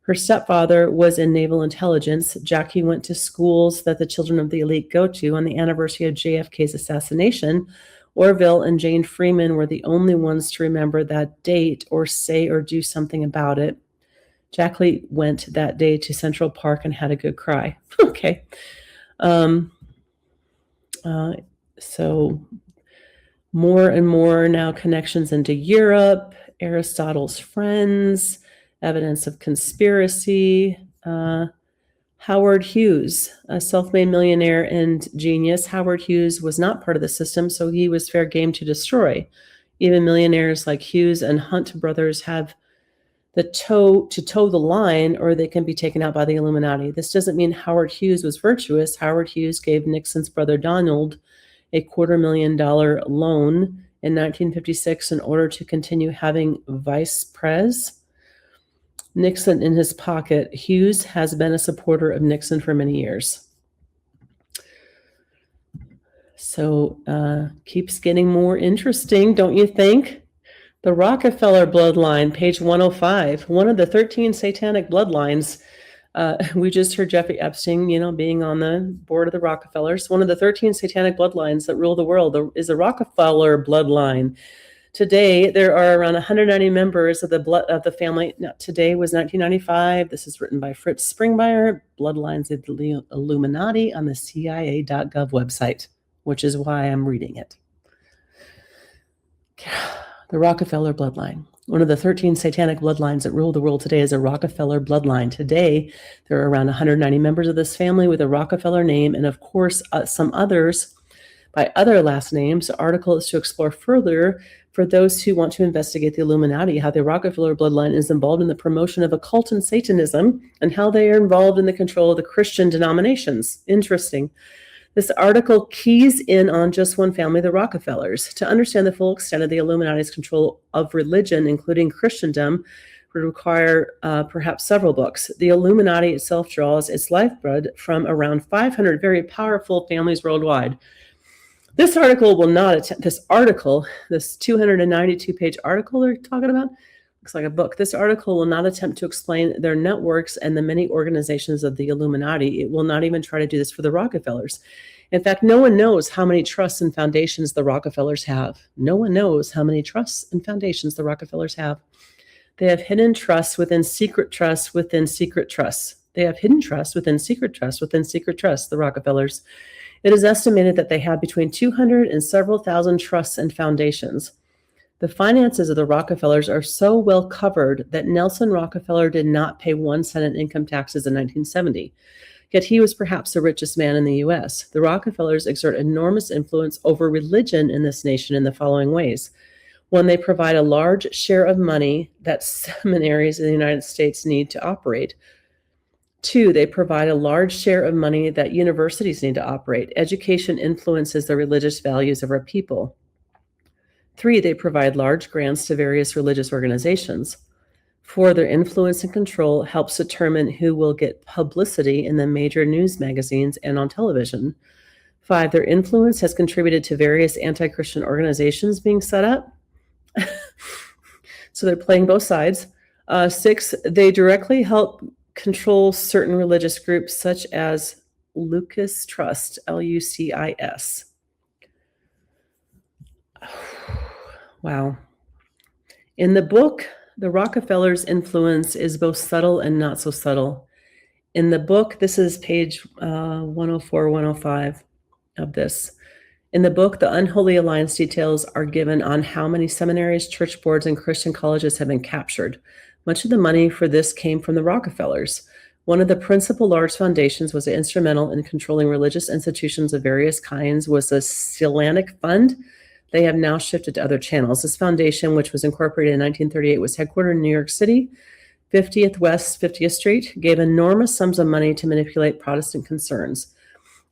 Her stepfather was in naval intelligence. Jackie went to schools that the children of the elite go to. On the anniversary of JFK's assassination, Orville and Jane Freeman were the only ones to remember that date or say or do something about it. Jackie went that day to Central Park and had a good cry. Okay. So more and more now connections into Europe, Aristotle's friends, evidence of conspiracy. Howard Hughes, a self-made millionaire and genius. Howard Hughes was not part of the system, so he was fair game to destroy. Even millionaires like Hughes and Hunt brothers have to toe the line, or they can be taken out by the Illuminati. This doesn't mean Howard Hughes was virtuous. Howard Hughes gave Nixon's brother Donald a $250,000 loan in 1956 in order to continue having vice pres Nixon in his pocket. Hughes has been a supporter of Nixon for many years. So keeps getting more interesting, don't you think? The Rockefeller bloodline, page 105, one of the 13 satanic bloodlines. We just heard Jeffrey Epstein, being on the board of the Rockefellers. One of the 13 satanic bloodlines that rule the world is the Rockefeller bloodline. Today, there are around 190 members of the family. Now, today was 1995. This is written by Fritz Springmeier, Bloodlines of the Illuminati, on the CIA.gov website, which is why I'm reading it. The Rockefeller bloodline. One of the 13 satanic bloodlines that rule the world today is a Rockefeller bloodline. Today, there are around 190 members of this family with a Rockefeller name, and of course, some others by other last names. The article is to explore further for those who want to investigate the Illuminati, how the Rockefeller bloodline is involved in the promotion of occult and Satanism, and how they are involved in the control of the Christian denominations. Interesting. This article keys in on just one family, the Rockefellers. To understand the full extent of the Illuminati's control of religion, including Christendom, would require perhaps several books. The Illuminati itself draws its lifeblood from around 500 very powerful families worldwide. This article will not attempt, this 292-page article they're talking about, looks like a book. This article will not attempt to explain their networks and the many organizations of the Illuminati. It will not even try to do this for the Rockefellers. In fact, no one knows how many trusts and foundations the Rockefellers have. No one knows how many trusts and foundations the Rockefellers have. They have hidden trusts within secret trusts within secret trusts. They have hidden trusts within secret trusts within secret trusts, the Rockefellers. It is estimated that they have between 200 and several thousand trusts and foundations. The finances of the Rockefellers are so well covered that Nelson Rockefeller did not pay 1 cent in income taxes in 1970. Yet he was perhaps the richest man in the U.S. The Rockefellers exert enormous influence over religion in this nation in the following ways. One, they provide a large share of money that seminaries in the United States need to operate. 2, they provide a large share of money that universities need to operate. Education influences the religious values of our people. 3, they provide large grants to various religious organizations. 4, their influence and control helps determine who will get publicity in the major news magazines and on television. 5, their influence has contributed to various anti-Christian organizations being set up. So they're playing both sides. 6, they directly help control certain religious groups such as Lucas Trust, Lucis. Wow. In the book, the Rockefellers' influence is both subtle and not so subtle. In the book, this is page 104, 105 of this. In the book, the Unholy Alliance details are given on how many seminaries, church boards, and Christian colleges have been captured. Much of the money for this came from the Rockefellers. One of the principal large foundations was instrumental in controlling religious institutions of various kinds was the Stillatic Fund. They have now shifted to other channels. This foundation, which was incorporated in 1938, was headquartered in New York City, 50th West 50th Street, gave enormous sums of money to manipulate Protestant concerns.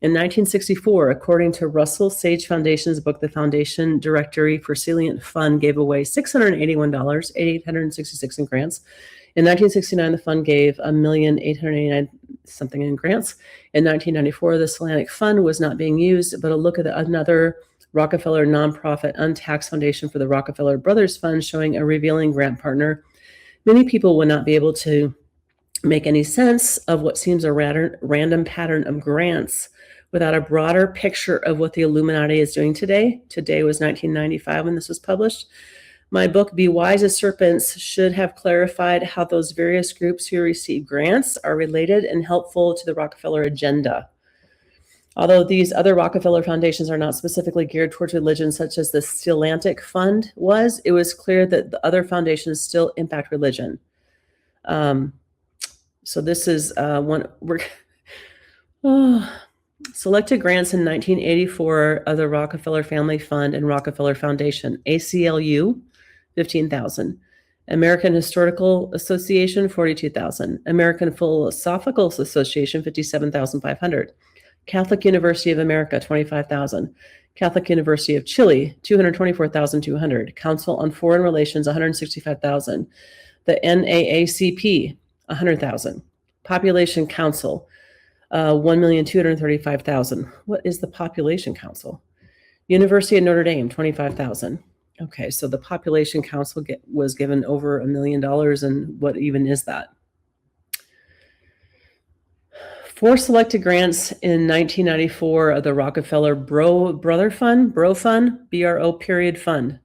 In 1964, according to Russell Sage Foundation's book, The Foundation Directory for Salient Fund gave away $681,866 in grants. In 1969, the fund gave $1,889,000 something in grants. In 1994, the Salient Fund was not being used, but a look at another Rockefeller nonprofit untaxed foundation for the Rockefeller Brothers Fund showing a revealing grant partner. Many people would not be able to make any sense of what seems a random pattern of grants without a broader picture of what the Illuminati is doing today. Today was 1995 when this was published. My book, Be Wise as Serpents, should have clarified how those various groups who receive grants are related and helpful to the Rockefeller agenda. Although these other Rockefeller foundations are not specifically geared towards religion, such as the Stillatic Fund was, it was clear that the other foundations still impact religion. So this is one we're selected grants in 1984 of the Rockefeller Family Fund and Rockefeller Foundation. ACLU, $15,000. American Historical Association, $42,000. American Philosophical Association, $57,500. Catholic University of America, $25,000. Catholic University of Chile, $224,200. Council on Foreign Relations, $165,000. The NAACP, $100,000. Population Council, $1,235,000. What is the Population Council? University of Notre Dame, $25,000. Okay, so the Population Council was given over $1 million, and what even is that? 4 selected grants in 1994 of the Rockefeller Brother Fund, Bro Fund, BRO period fund.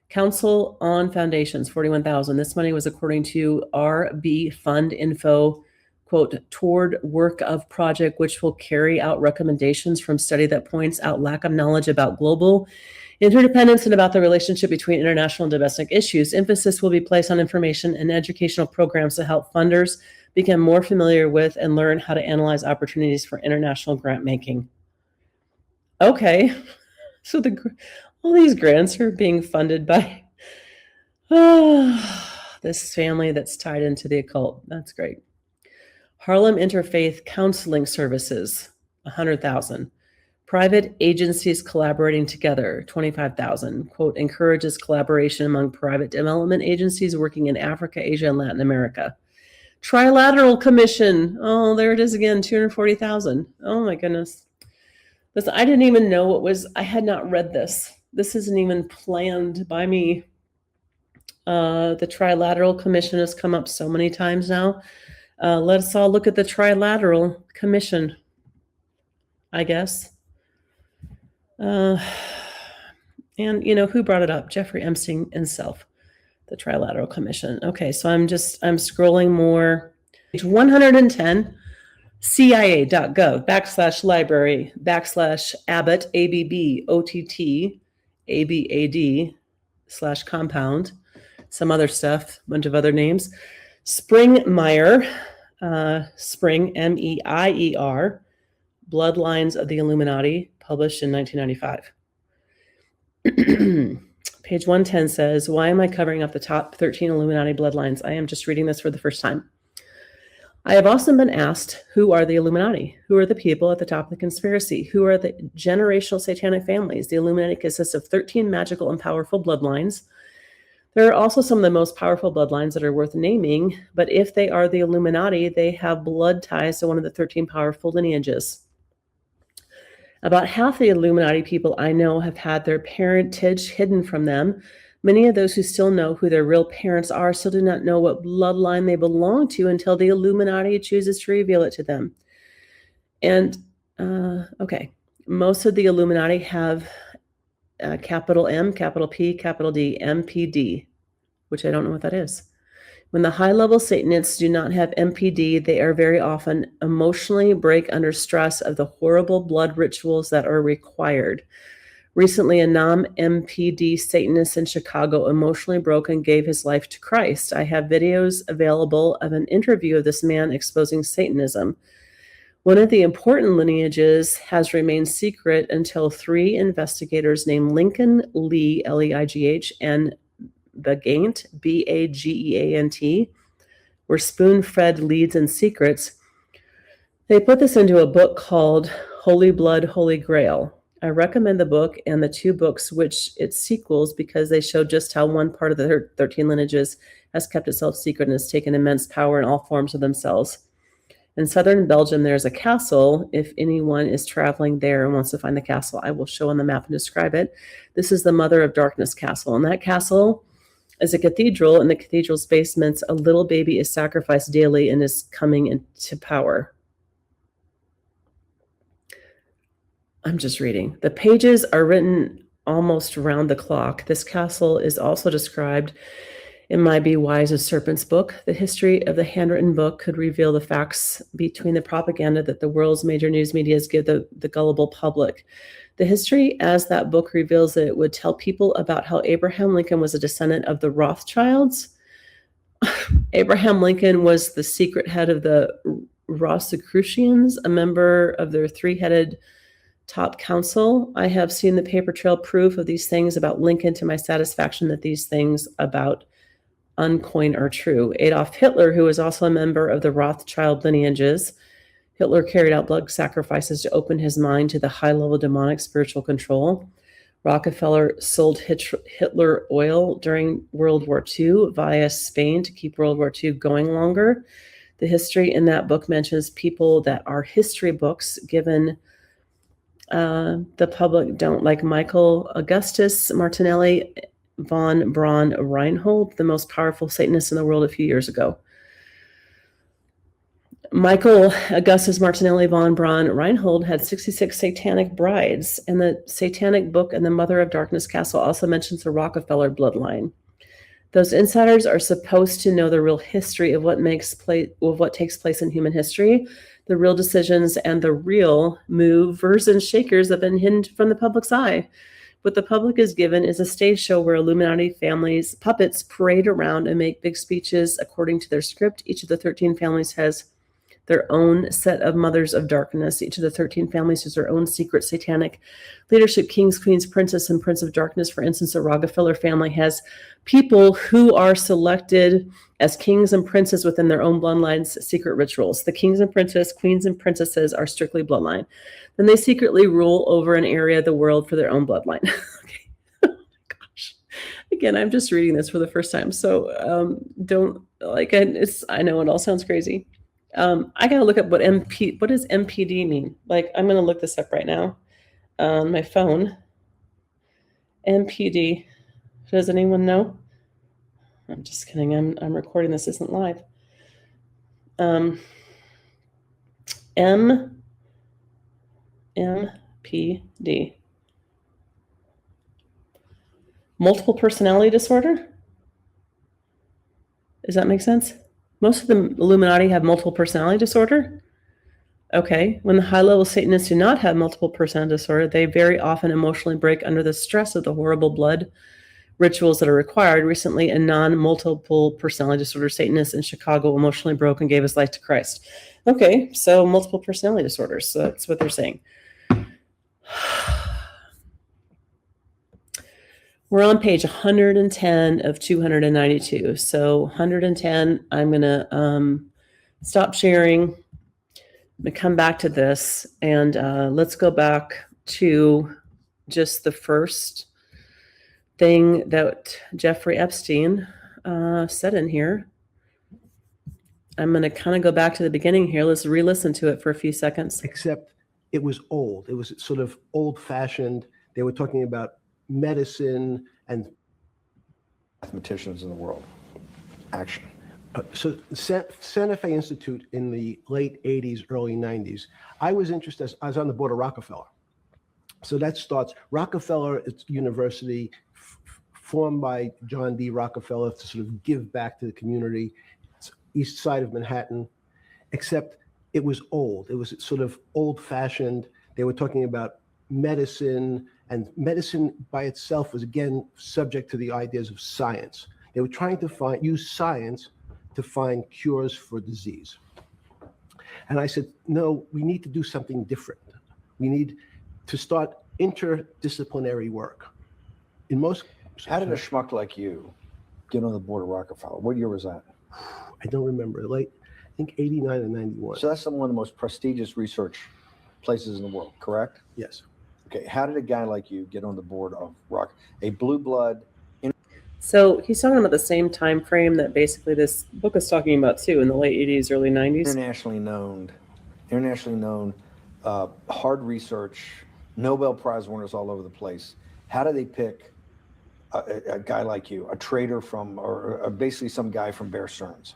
Council on Foundations, $41,000. This money was according to RB Fund Info, quote, toward work of project which will carry out recommendations from study that points out lack of knowledge about global interdependence and about the relationship between international and domestic issues. Emphasis will be placed on information and educational programs to help funders become more familiar with and learn how to analyze opportunities for international grant making. Okay, so all these grants are being funded by this family that's tied into the occult. That's great. Harlem Interfaith Counseling Services, $100,000. Private agencies collaborating together, $25,000. Quote, encourages collaboration among private development agencies working in Africa, Asia, and Latin America. Trilateral Commission, oh, there it is again, $240,000. Oh my goodness. Listen, I didn't even know I had not read this. This isn't even planned by me. The Trilateral Commission has come up so many times now. Let's all look at the Trilateral Commission, I guess. And who brought it up? Jeffrey Epstein himself, the Trilateral Commission. Okay, so I'm scrolling more. Page 110, CIA.gov/library/Abbott, ABB, OTT, ABAD/compound, some other stuff, a bunch of other names. Springmeier, Spring, MEIER, Bloodlines of the Illuminati, published in 1995. Page 110 says, why am I covering up the top 13 Illuminati bloodlines? I am just reading this for the first time. I have also been asked, who are the Illuminati? Who are the people at the top of the conspiracy? Who are the generational satanic families? The Illuminati consists of 13 magical and powerful bloodlines. There are also some of the most powerful bloodlines that are worth naming, but if they are the Illuminati, they have blood ties to one of the 13 powerful lineages. About half the Illuminati people I know have had their parentage hidden from them. Many of those who still know who their real parents are still do not know what bloodline they belong to until the Illuminati chooses to reveal it to them. And, okay, most of the Illuminati have capital M, capital P, capital D, MPD, which I don't know what that is. When the high-level Satanists do not have MPD, they are very often emotionally break under stress of the horrible blood rituals that are required. Recently, a non-MPD Satanist in Chicago emotionally broke and gave his life to Christ. I have videos available of an interview of this man exposing Satanism. One of the important lineages has remained secret until 3 investigators named Lincoln Lee, Leigh, and Bagant, Bageant, were spoon-fed leads and secrets. They put this into a book called Holy Blood, Holy Grail. I recommend the book and the 2 books, which its sequels, because they show just how one part of the 13 lineages has kept itself secret and has taken immense power in all forms of themselves. In southern Belgium, there's a castle. If anyone is traveling there and wants to find the castle, I will show on the map and describe it. This is the Mother of Darkness castle. And that castle is a cathedral. In the cathedral's basements, a little baby is sacrificed daily and is coming into power. I'm just reading. The pages are written almost round the clock. This castle is also described in my Be Wise as Serpents book. The history of the handwritten book could reveal the facts between the propaganda that the world's major news medias give the gullible public. The history, as that book reveals it, would tell people about how Abraham Lincoln was a descendant of the Rothschilds. Abraham Lincoln was the secret head of the Rosicrucians, a member of their 3-headed top council. I have seen the paper trail proof of these things about Lincoln to my satisfaction that these things about Uncoin are true. Adolf Hitler, who was also a member of the Rothschild lineages, Hitler carried out blood sacrifices to open his mind to the high-level demonic spiritual control. Rockefeller sold Hitler oil during World War II via Spain to keep World War II going longer. The history in that book mentions people that are history books given the public don't, like Michael Augustus Martinelli von Braun Reinhold, the most powerful Satanist in the world a few years ago. Michael Augustus Martinelli von Braun Reinhold had 66 satanic brides, and the satanic book and the Mother of Darkness castle also mentions the Rockefeller bloodline. Those insiders are supposed to know the real history of what takes place in human history, the real decisions and the real movers and shakers that have been hidden from the public's eye. What the public is given is a stage show where Illuminati families, puppets, parade around and make big speeches according to their script. Each of the 13 families has their own set of mothers of darkness. Each of the 13 families has their own secret satanic leadership, kings, queens, princess, and prince of darkness. For instance, the Rockefeller family has people who are selected as kings and princes within their own bloodlines' secret rituals. The kings and princess, queens and princesses are strictly bloodline. Then they secretly rule over an area of the world for their own bloodline. Okay. Oh my gosh. Again, I'm just reading this for the first time. So don't, like, I know it all sounds crazy. I got to look up what does MPD mean? Like, I'm going to look this up right now. on my phone. MPD. Does anyone know? I'm just kidding. I'm recording this. Isn't live. MPD. Multiple personality disorder? Does that make sense? Most of the Illuminati have multiple personality disorder. Okay, when the high-level Satanists do not have multiple personality disorder, they very often emotionally break under the stress of the horrible blood rituals that are required. Recently, a non-multiple personality disorder Satanist in Chicago emotionally broke and gave his life to Christ. Okay, so multiple personality disorders. So that's what they're saying. We're on page 110 of 292. So 110, I'm going to stop sharing. I'm going to come back to this, and let's go back to just the first thing that Jeffrey Epstein said in here. I'm going to kind of go back to the beginning here. Let's re-listen to it for a few seconds. Except it was old. It was sort of old-fashioned. They were talking about medicine and Mathematicians in the world. Action. so Santa Fe Institute in the late 80s, early 90s. I was interested. I was on the board of Rockefeller. So that starts Rockefeller University, formed by John D. Rockefeller to sort of give back to the community. It's east side of Manhattan, except it was old. It was sort of old-fashioned. They were talking about medicine, and medicine by itself was, again, subject to the ideas of science. They were trying to use science to find cures for disease. And I said, no, we need to do something different. We need to start interdisciplinary work. In most, How did a schmuck like you get on the board of Rockefeller? What year was that? I don't remember, I think 89 and 91. So that's one of the most prestigious research places in the world, correct? Yes. Okay, how did a guy like you get on the board of a blue blood? So he's talking about the same time frame that basically this book is talking about too, in the late 80s, early 90s. Internationally known, hard research, Nobel Prize winners all over the place. How do they pick a guy like you, a trader from, or basically some guy from Bear Stearns?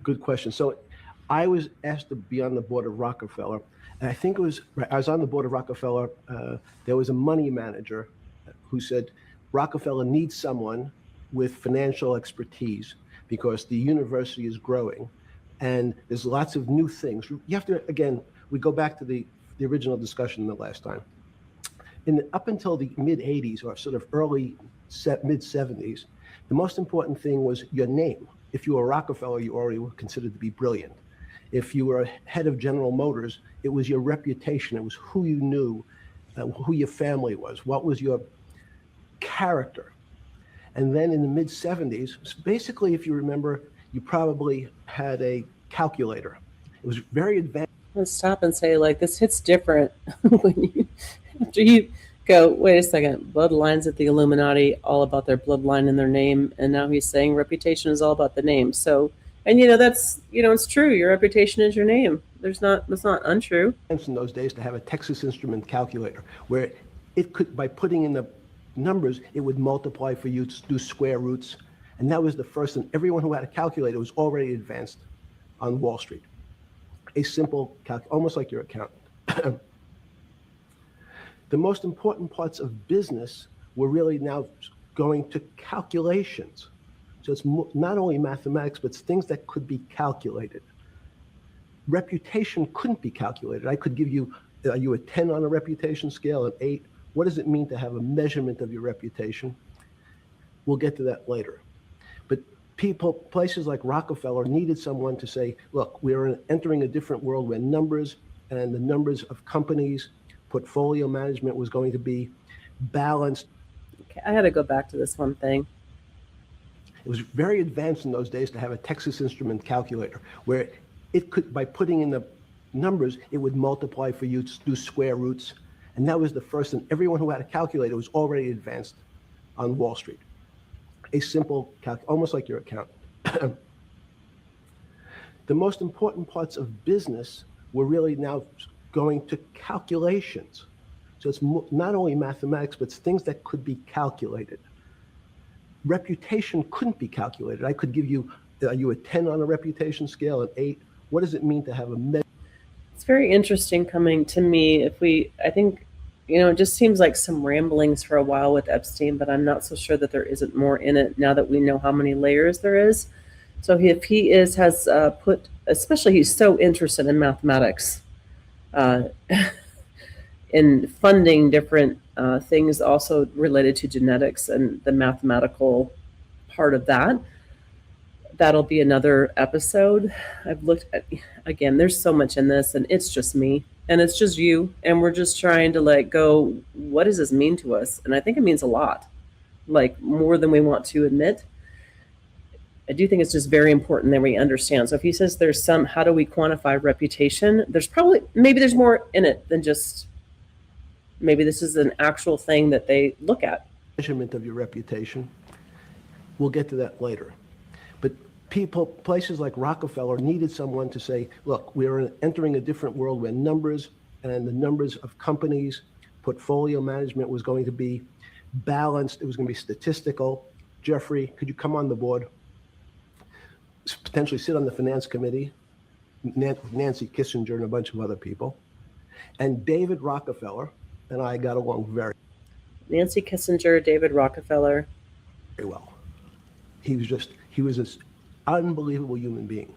Good question. So I was asked to be on the board of Rockefeller, and I think I was on the board of Rockefeller. There was a money manager who said Rockefeller needs someone with financial expertise because the university is growing and there's lots of new things. You have to, again, we go back to the original discussion the last time. Up until the mid 80s or sort of mid 70s, the most important thing was your name. If you were Rockefeller, you already were considered to be brilliant. If you were head of General Motors, it was your reputation. It was who you knew, who your family was, what was your character. And then in the mid 70s, basically, if you remember, you probably had a calculator. It was very advanced. Let's stop and say, like, this hits different when after you go, wait a second, bloodlines at the Illuminati, all about their bloodline and their name. And now he's saying reputation is all about the name. So, and that's, it's true. Your reputation is your name. That's not untrue. In those days to have a Texas Instrument calculator where it could, by putting in the numbers, it would multiply for you to do square roots. And that was the first, and everyone who had a calculator was already advanced on Wall Street. A simple almost like your accountant. The most important parts of business were really now going to calculations. So it's not only mathematics, but it's things that could be calculated. Reputation couldn't be calculated. I could give you, are you a 10 on a reputation scale, an 8? What does it mean to have a measurement of your reputation? We'll get to that later. But places like Rockefeller needed someone to say, look, we're entering a different world where numbers and the numbers of companies, portfolio management was going to be balanced. Okay, I had to go back to this one thing. It was very advanced in those days to have a Texas Instrument calculator where it could, by putting in the numbers, it would multiply for you to do square roots. And that was the first, and everyone who had a calculator was already advanced on Wall Street. A simple almost like your accountant. The most important parts of business were really now going to calculations. So it's not only mathematics, but it's things that could be calculated. Reputation couldn't be calculated. I could give you, are you a 10 on a reputation scale, an 8? What does it mean to have a measure? It's very interesting coming to me. I think, it just seems like some ramblings for a while with Epstein, but I'm not so sure that there isn't more in it now that we know how many layers there is. So if he has put, especially he's so interested in mathematics, in funding different things also related to genetics and the mathematical part of that. That'll be another episode. I've looked at, again, there's so much in this, and it's just me and it's just you, and we're just trying to let go. What does this mean to us? And I think it means a lot, like more than we want to admit. I do think it's just very important that we understand. So if he says there's some, how do we quantify reputation? Maybe there's more in it than just, maybe this is an actual thing that they look at. Measurement of your reputation. We'll get to that later. But places like Rockefeller needed someone to say, look, we're entering a different world where numbers and the numbers of companies, portfolio management was going to be balanced. It was going to be statistical. Jeffrey, could you come on the board? Potentially sit on the finance committee, Nancy Kissinger and a bunch of other people. And David Rockefeller and I got along very Nancy Kissinger, David Rockefeller. Very well. He was this unbelievable human being.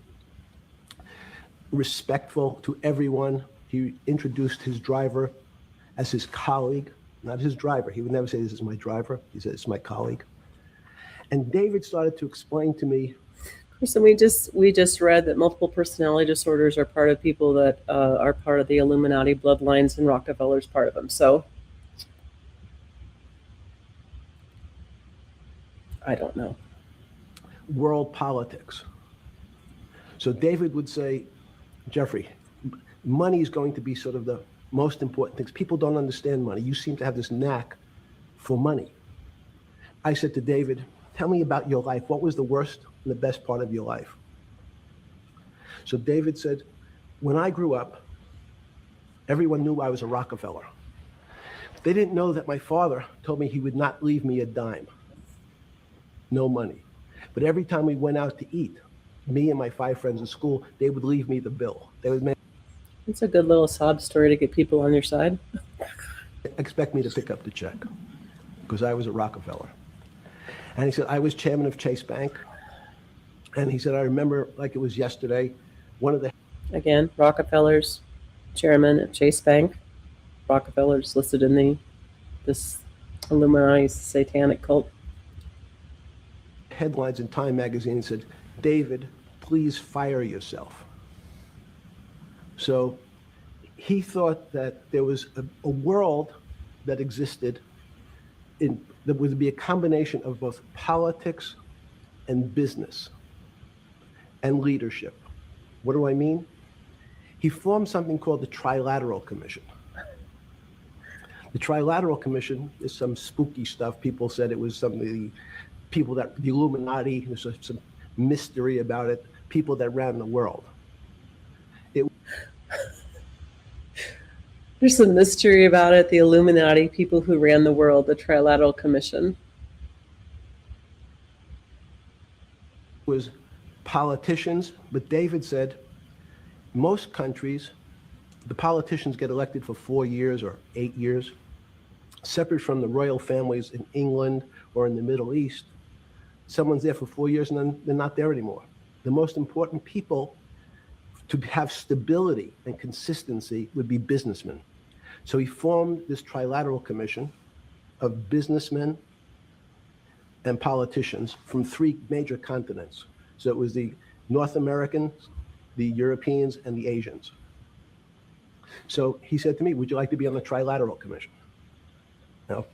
Respectful to everyone. He introduced his driver as his colleague, not his driver. He would never say, this is my driver. He said, it's my colleague. And David started to explain to me. So we just read that multiple personality disorders are part of people that are part of the Illuminati bloodlines, and Rockefeller's part of them. So I don't know. World politics. So David would say, Jeffrey, money is going to be sort of the most important things. People don't understand money. You seem to have this knack for money. I said to David, tell me about your life. What was the worst and the best part of your life? So David said, when I grew up, everyone knew I was a Rockefeller. They didn't know that my father told me he would not leave me a dime. No money. But every time we went out to eat, me and my 5 friends in school, they would leave me the bill. They would make. It's a good little sob story to get people on your side. Expect me to pick up the check because I was a Rockefeller. And he said, I was chairman of Chase Bank. And he said, I remember like it was yesterday, Again, Rockefeller's chairman of Chase Bank. Rockefeller's listed in this Illuminati satanic cult. Headlines in Time magazine said, David, please fire yourself. So he thought that there was a world that existed that would be a combination of both politics and business and leadership. What do I mean? He formed something called the Trilateral Commission. The Trilateral Commission is some spooky stuff. People said it was the Illuminati, there's some mystery about it, people that ran the world. There's some mystery about it, the Illuminati, people who ran the world, the Trilateral Commission. Was politicians, but David said most countries, the politicians get elected for 4 years or 8 years, separate from the royal families in England or in the Middle East. Someone's there for 4 years and then they're not there anymore. The most important people to have stability and consistency would be businessmen. So he formed this Trilateral Commission of businessmen and politicians from 3 major continents. So it was the North Americans, the Europeans, and the Asians. So he said to me, would you like to be on the Trilateral Commission? Now,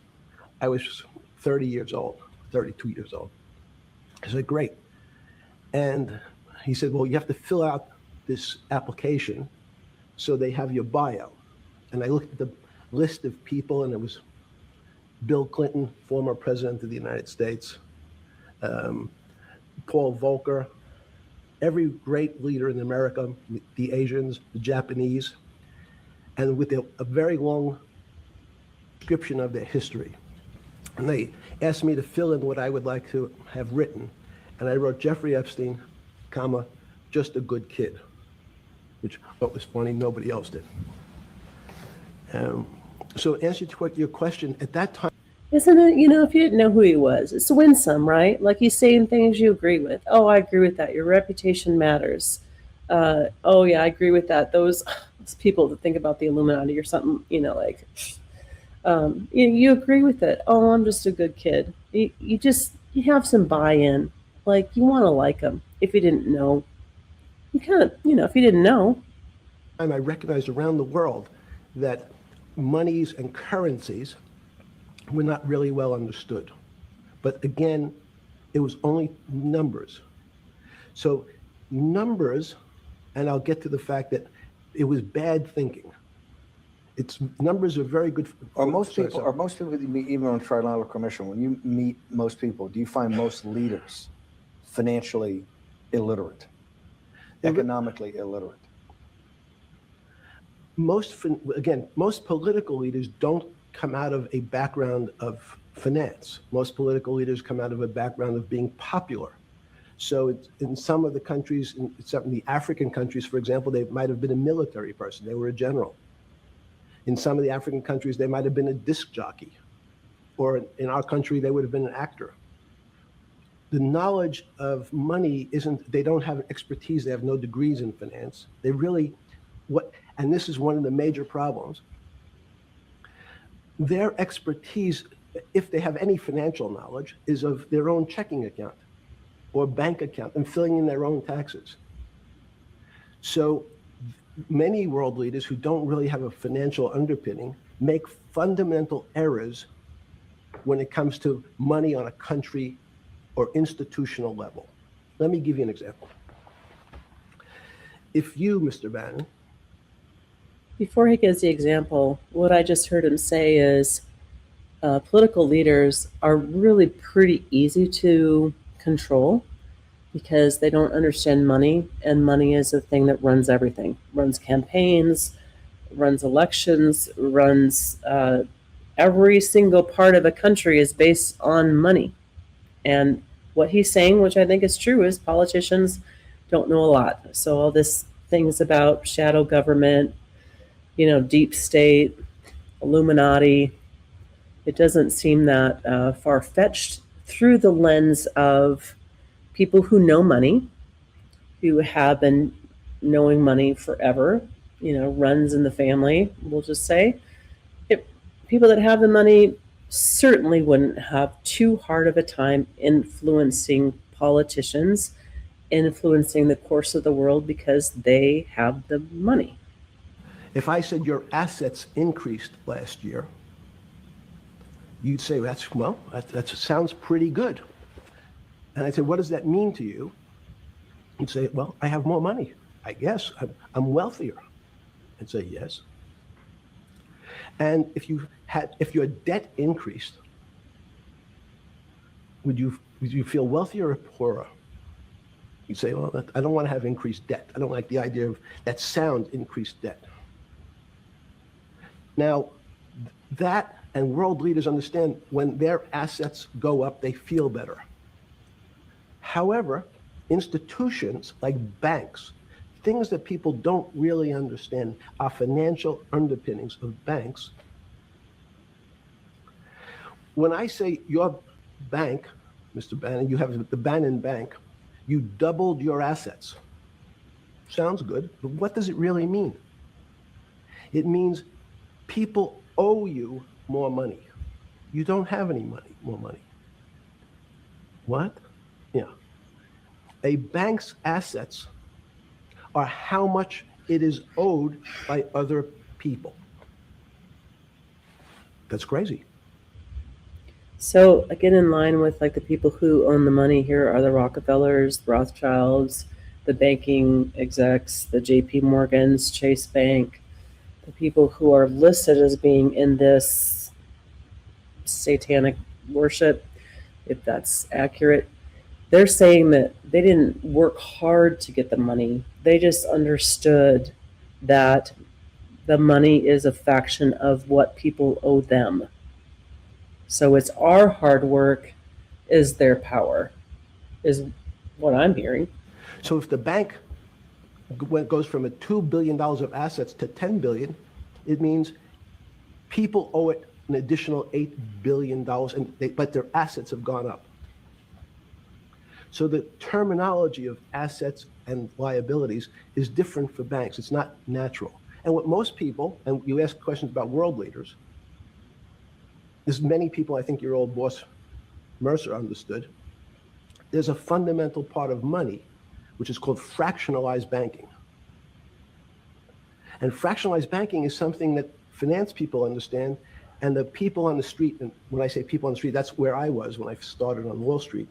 I was 32 years old. I said, great. And he said, well, you have to fill out this application so they have your bio. And I looked at the list of people, and it was Bill Clinton, former president of the United States, Paul Volcker, every great leader in America, the Asians, the Japanese, and with a very long description of their history. And they asked me to fill in what I would like to have written. And I wrote Jeffrey Epstein, comma, just a good kid, which what was funny, nobody else did. So in answer to your question, at that time, Isn't it, if you didn't know who he was, it's winsome, right? Like he's saying things you agree with. Oh, I agree with that. Your reputation matters. Oh, yeah, I agree with that. Those people that think about the Illuminati or something, you agree with it. Oh, I'm just a good kid. You have some buy-in. Like you want to like him. If you didn't know, you kind of, if you didn't know. I recognized around the world that monies and currencies were not really well understood. But again, it was only numbers. So numbers, and I'll get to the fact that it was bad thinking. Numbers are very good. Are most people that you meet, even on Trilateral Commission, when you meet most people, do you find most leaders financially illiterate, economically illiterate? Most political leaders don't come out of a background of finance. Most political leaders come out of a background of being popular. So in some of the countries, in some of the African countries, for example, they might have been a military person. They were a general. In some of the African countries, they might have been a disc jockey. Or in our country, they would have been an actor. The knowledge of money they don't have expertise. They have no degrees in finance. They really, and this is one of the major problems. Their expertise, if they have any financial knowledge, is of their own checking account or bank account and filling in their own taxes. So many world leaders who don't really have a financial underpinning make fundamental errors when it comes to money on a country or institutional level. Let me give you an example. If you, Mr. Bannon, Before he gives the example, what I just heard him say is political leaders are really pretty easy to control because they don't understand money, and money is the thing that runs everything. Runs campaigns, runs elections, runs every single part of a country is based on money. And what he's saying, which I think is true, is politicians don't know a lot. So all this things about shadow government, deep state, Illuminati, it doesn't seem that far-fetched through the lens of people who know money, who have been knowing money forever, runs in the family, we'll just say. People that have the money certainly wouldn't have too hard of a time influencing politicians, influencing the course of the world because they have the money. if I said your assets increased last year, you'd say, that sounds pretty good. And I'd say, what does that mean to you? You'd say, well, I have more money. I guess I'm wealthier. I'd say, yes. And if your debt increased, would you feel wealthier or poorer? You'd say, well, I don't want to have increased debt. I don't like the idea of that sound, increased debt. Now, that and world leaders understand when their assets go up, they feel better. However, institutions like banks, things that people don't really understand are financial underpinnings of banks. When I say your bank, Mr. Bannon, you have the Bannon Bank, you doubled your assets. Sounds good, but what does it really mean? It means people owe you more money. You don't have any more money. What? Yeah. A bank's assets are how much it is owed by other people. That's crazy. So again, in line with like the people who own the money here are the Rockefellers, the Rothschilds, the banking execs, the JP Morgans, Chase Bank, the people who are listed as being in this satanic worship, if that's accurate. They're saying that they didn't work hard to get the money. They just understood that the money is a fraction of what people owe them. So it's our hard work is their power, is what I'm hearing. So if the bank goes from a $2 billion of assets to $10 billion, it means people owe it an additional $8 billion, but their assets have gone up. So the terminology of assets and liabilities is different for banks. It's not natural. And what most people, and you ask questions about world leaders, there's many people, I think your old boss Mercer understood, there's a fundamental part of money which is called fractionalized banking. And fractionalized banking is something that finance people understand, and the people on the street, and when I say people on the street, that's where I was when I started on Wall Street,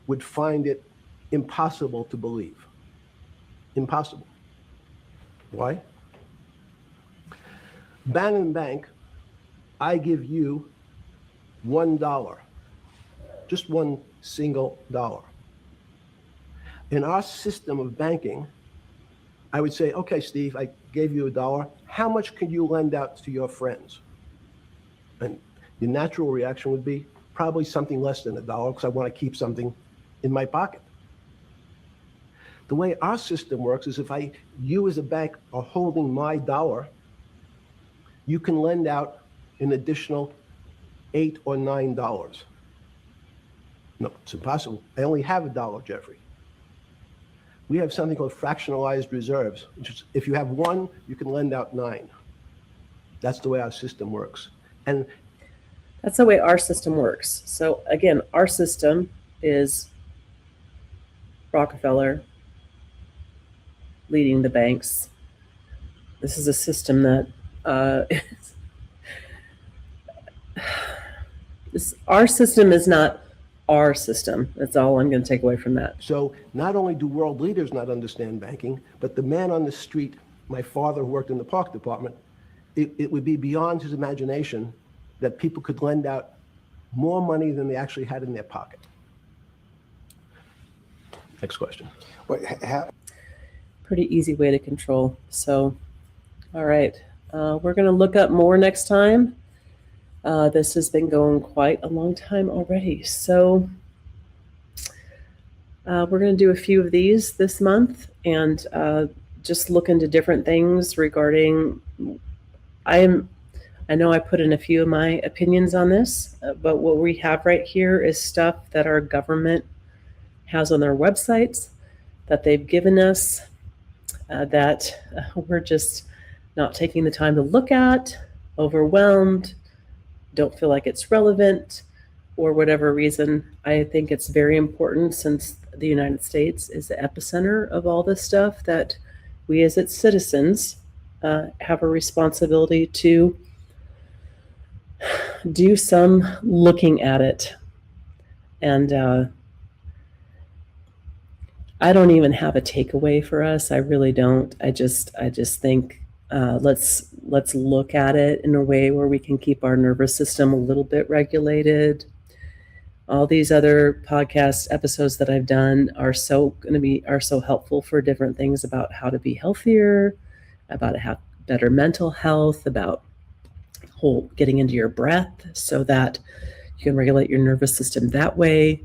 would find it impossible to believe. Impossible. Why? Bannon Bank, I give you $1, just one single dollar. In our system of banking, I would say, okay, Steve, I gave you $1. How much can you lend out to your friends? And the natural reaction would be probably something less than $1 because I want to keep something in my pocket. The way our system works is if you as a bank are holding my dollar, you can lend out an additional $8 or $9. No, it's impossible. I only have $1, Jeffrey. We have something called fractionalized reserves, which is if you have 1, you can lend out 9. That's the way our system works. And that's the way our system works. So again, our system is Rockefeller leading the banks. This is a system that our system is not our system. That's all I'm going to take away from that. So not only do world leaders not understand banking, but the man on the street, my father who worked in the park department, it would be beyond his imagination that people could lend out more money than they actually had in their pocket. Next question. Pretty easy way to control. So, all right. We're going to look up more next time. This has been going quite a long time already. So we're going to do a few of these this month and just look into different things regarding, I know I put in a few of my opinions on this, but what we have right here is stuff that our government has on their websites that they've given us that we're just not taking the time to look at, overwhelmed, don't feel like it's relevant, or whatever reason. I think it's very important, since the United States is the epicenter of all this stuff, that we as its citizens have a responsibility to do some looking at it. And I don't even have a takeaway for us. I really don't. I just think let's look at it in a way where we can keep our nervous system a little bit regulated. All these other podcast episodes that I've done are so helpful for different things about how to be healthier, about to have better mental health, about getting into your breath so that you can regulate your nervous system that way.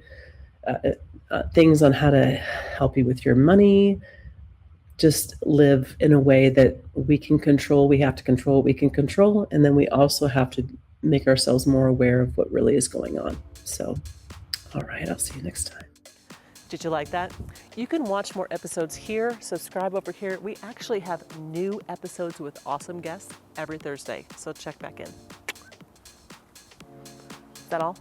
Things on how to help you with your money. Just live in a way that we can control. We have to control what we can control. And then we also have to make ourselves more aware of what really is going on. So, all right, I'll see you next time. Did you like that? You can watch more episodes here. Subscribe over here. We actually have new episodes with awesome guests every Thursday. So check back in. Is that all?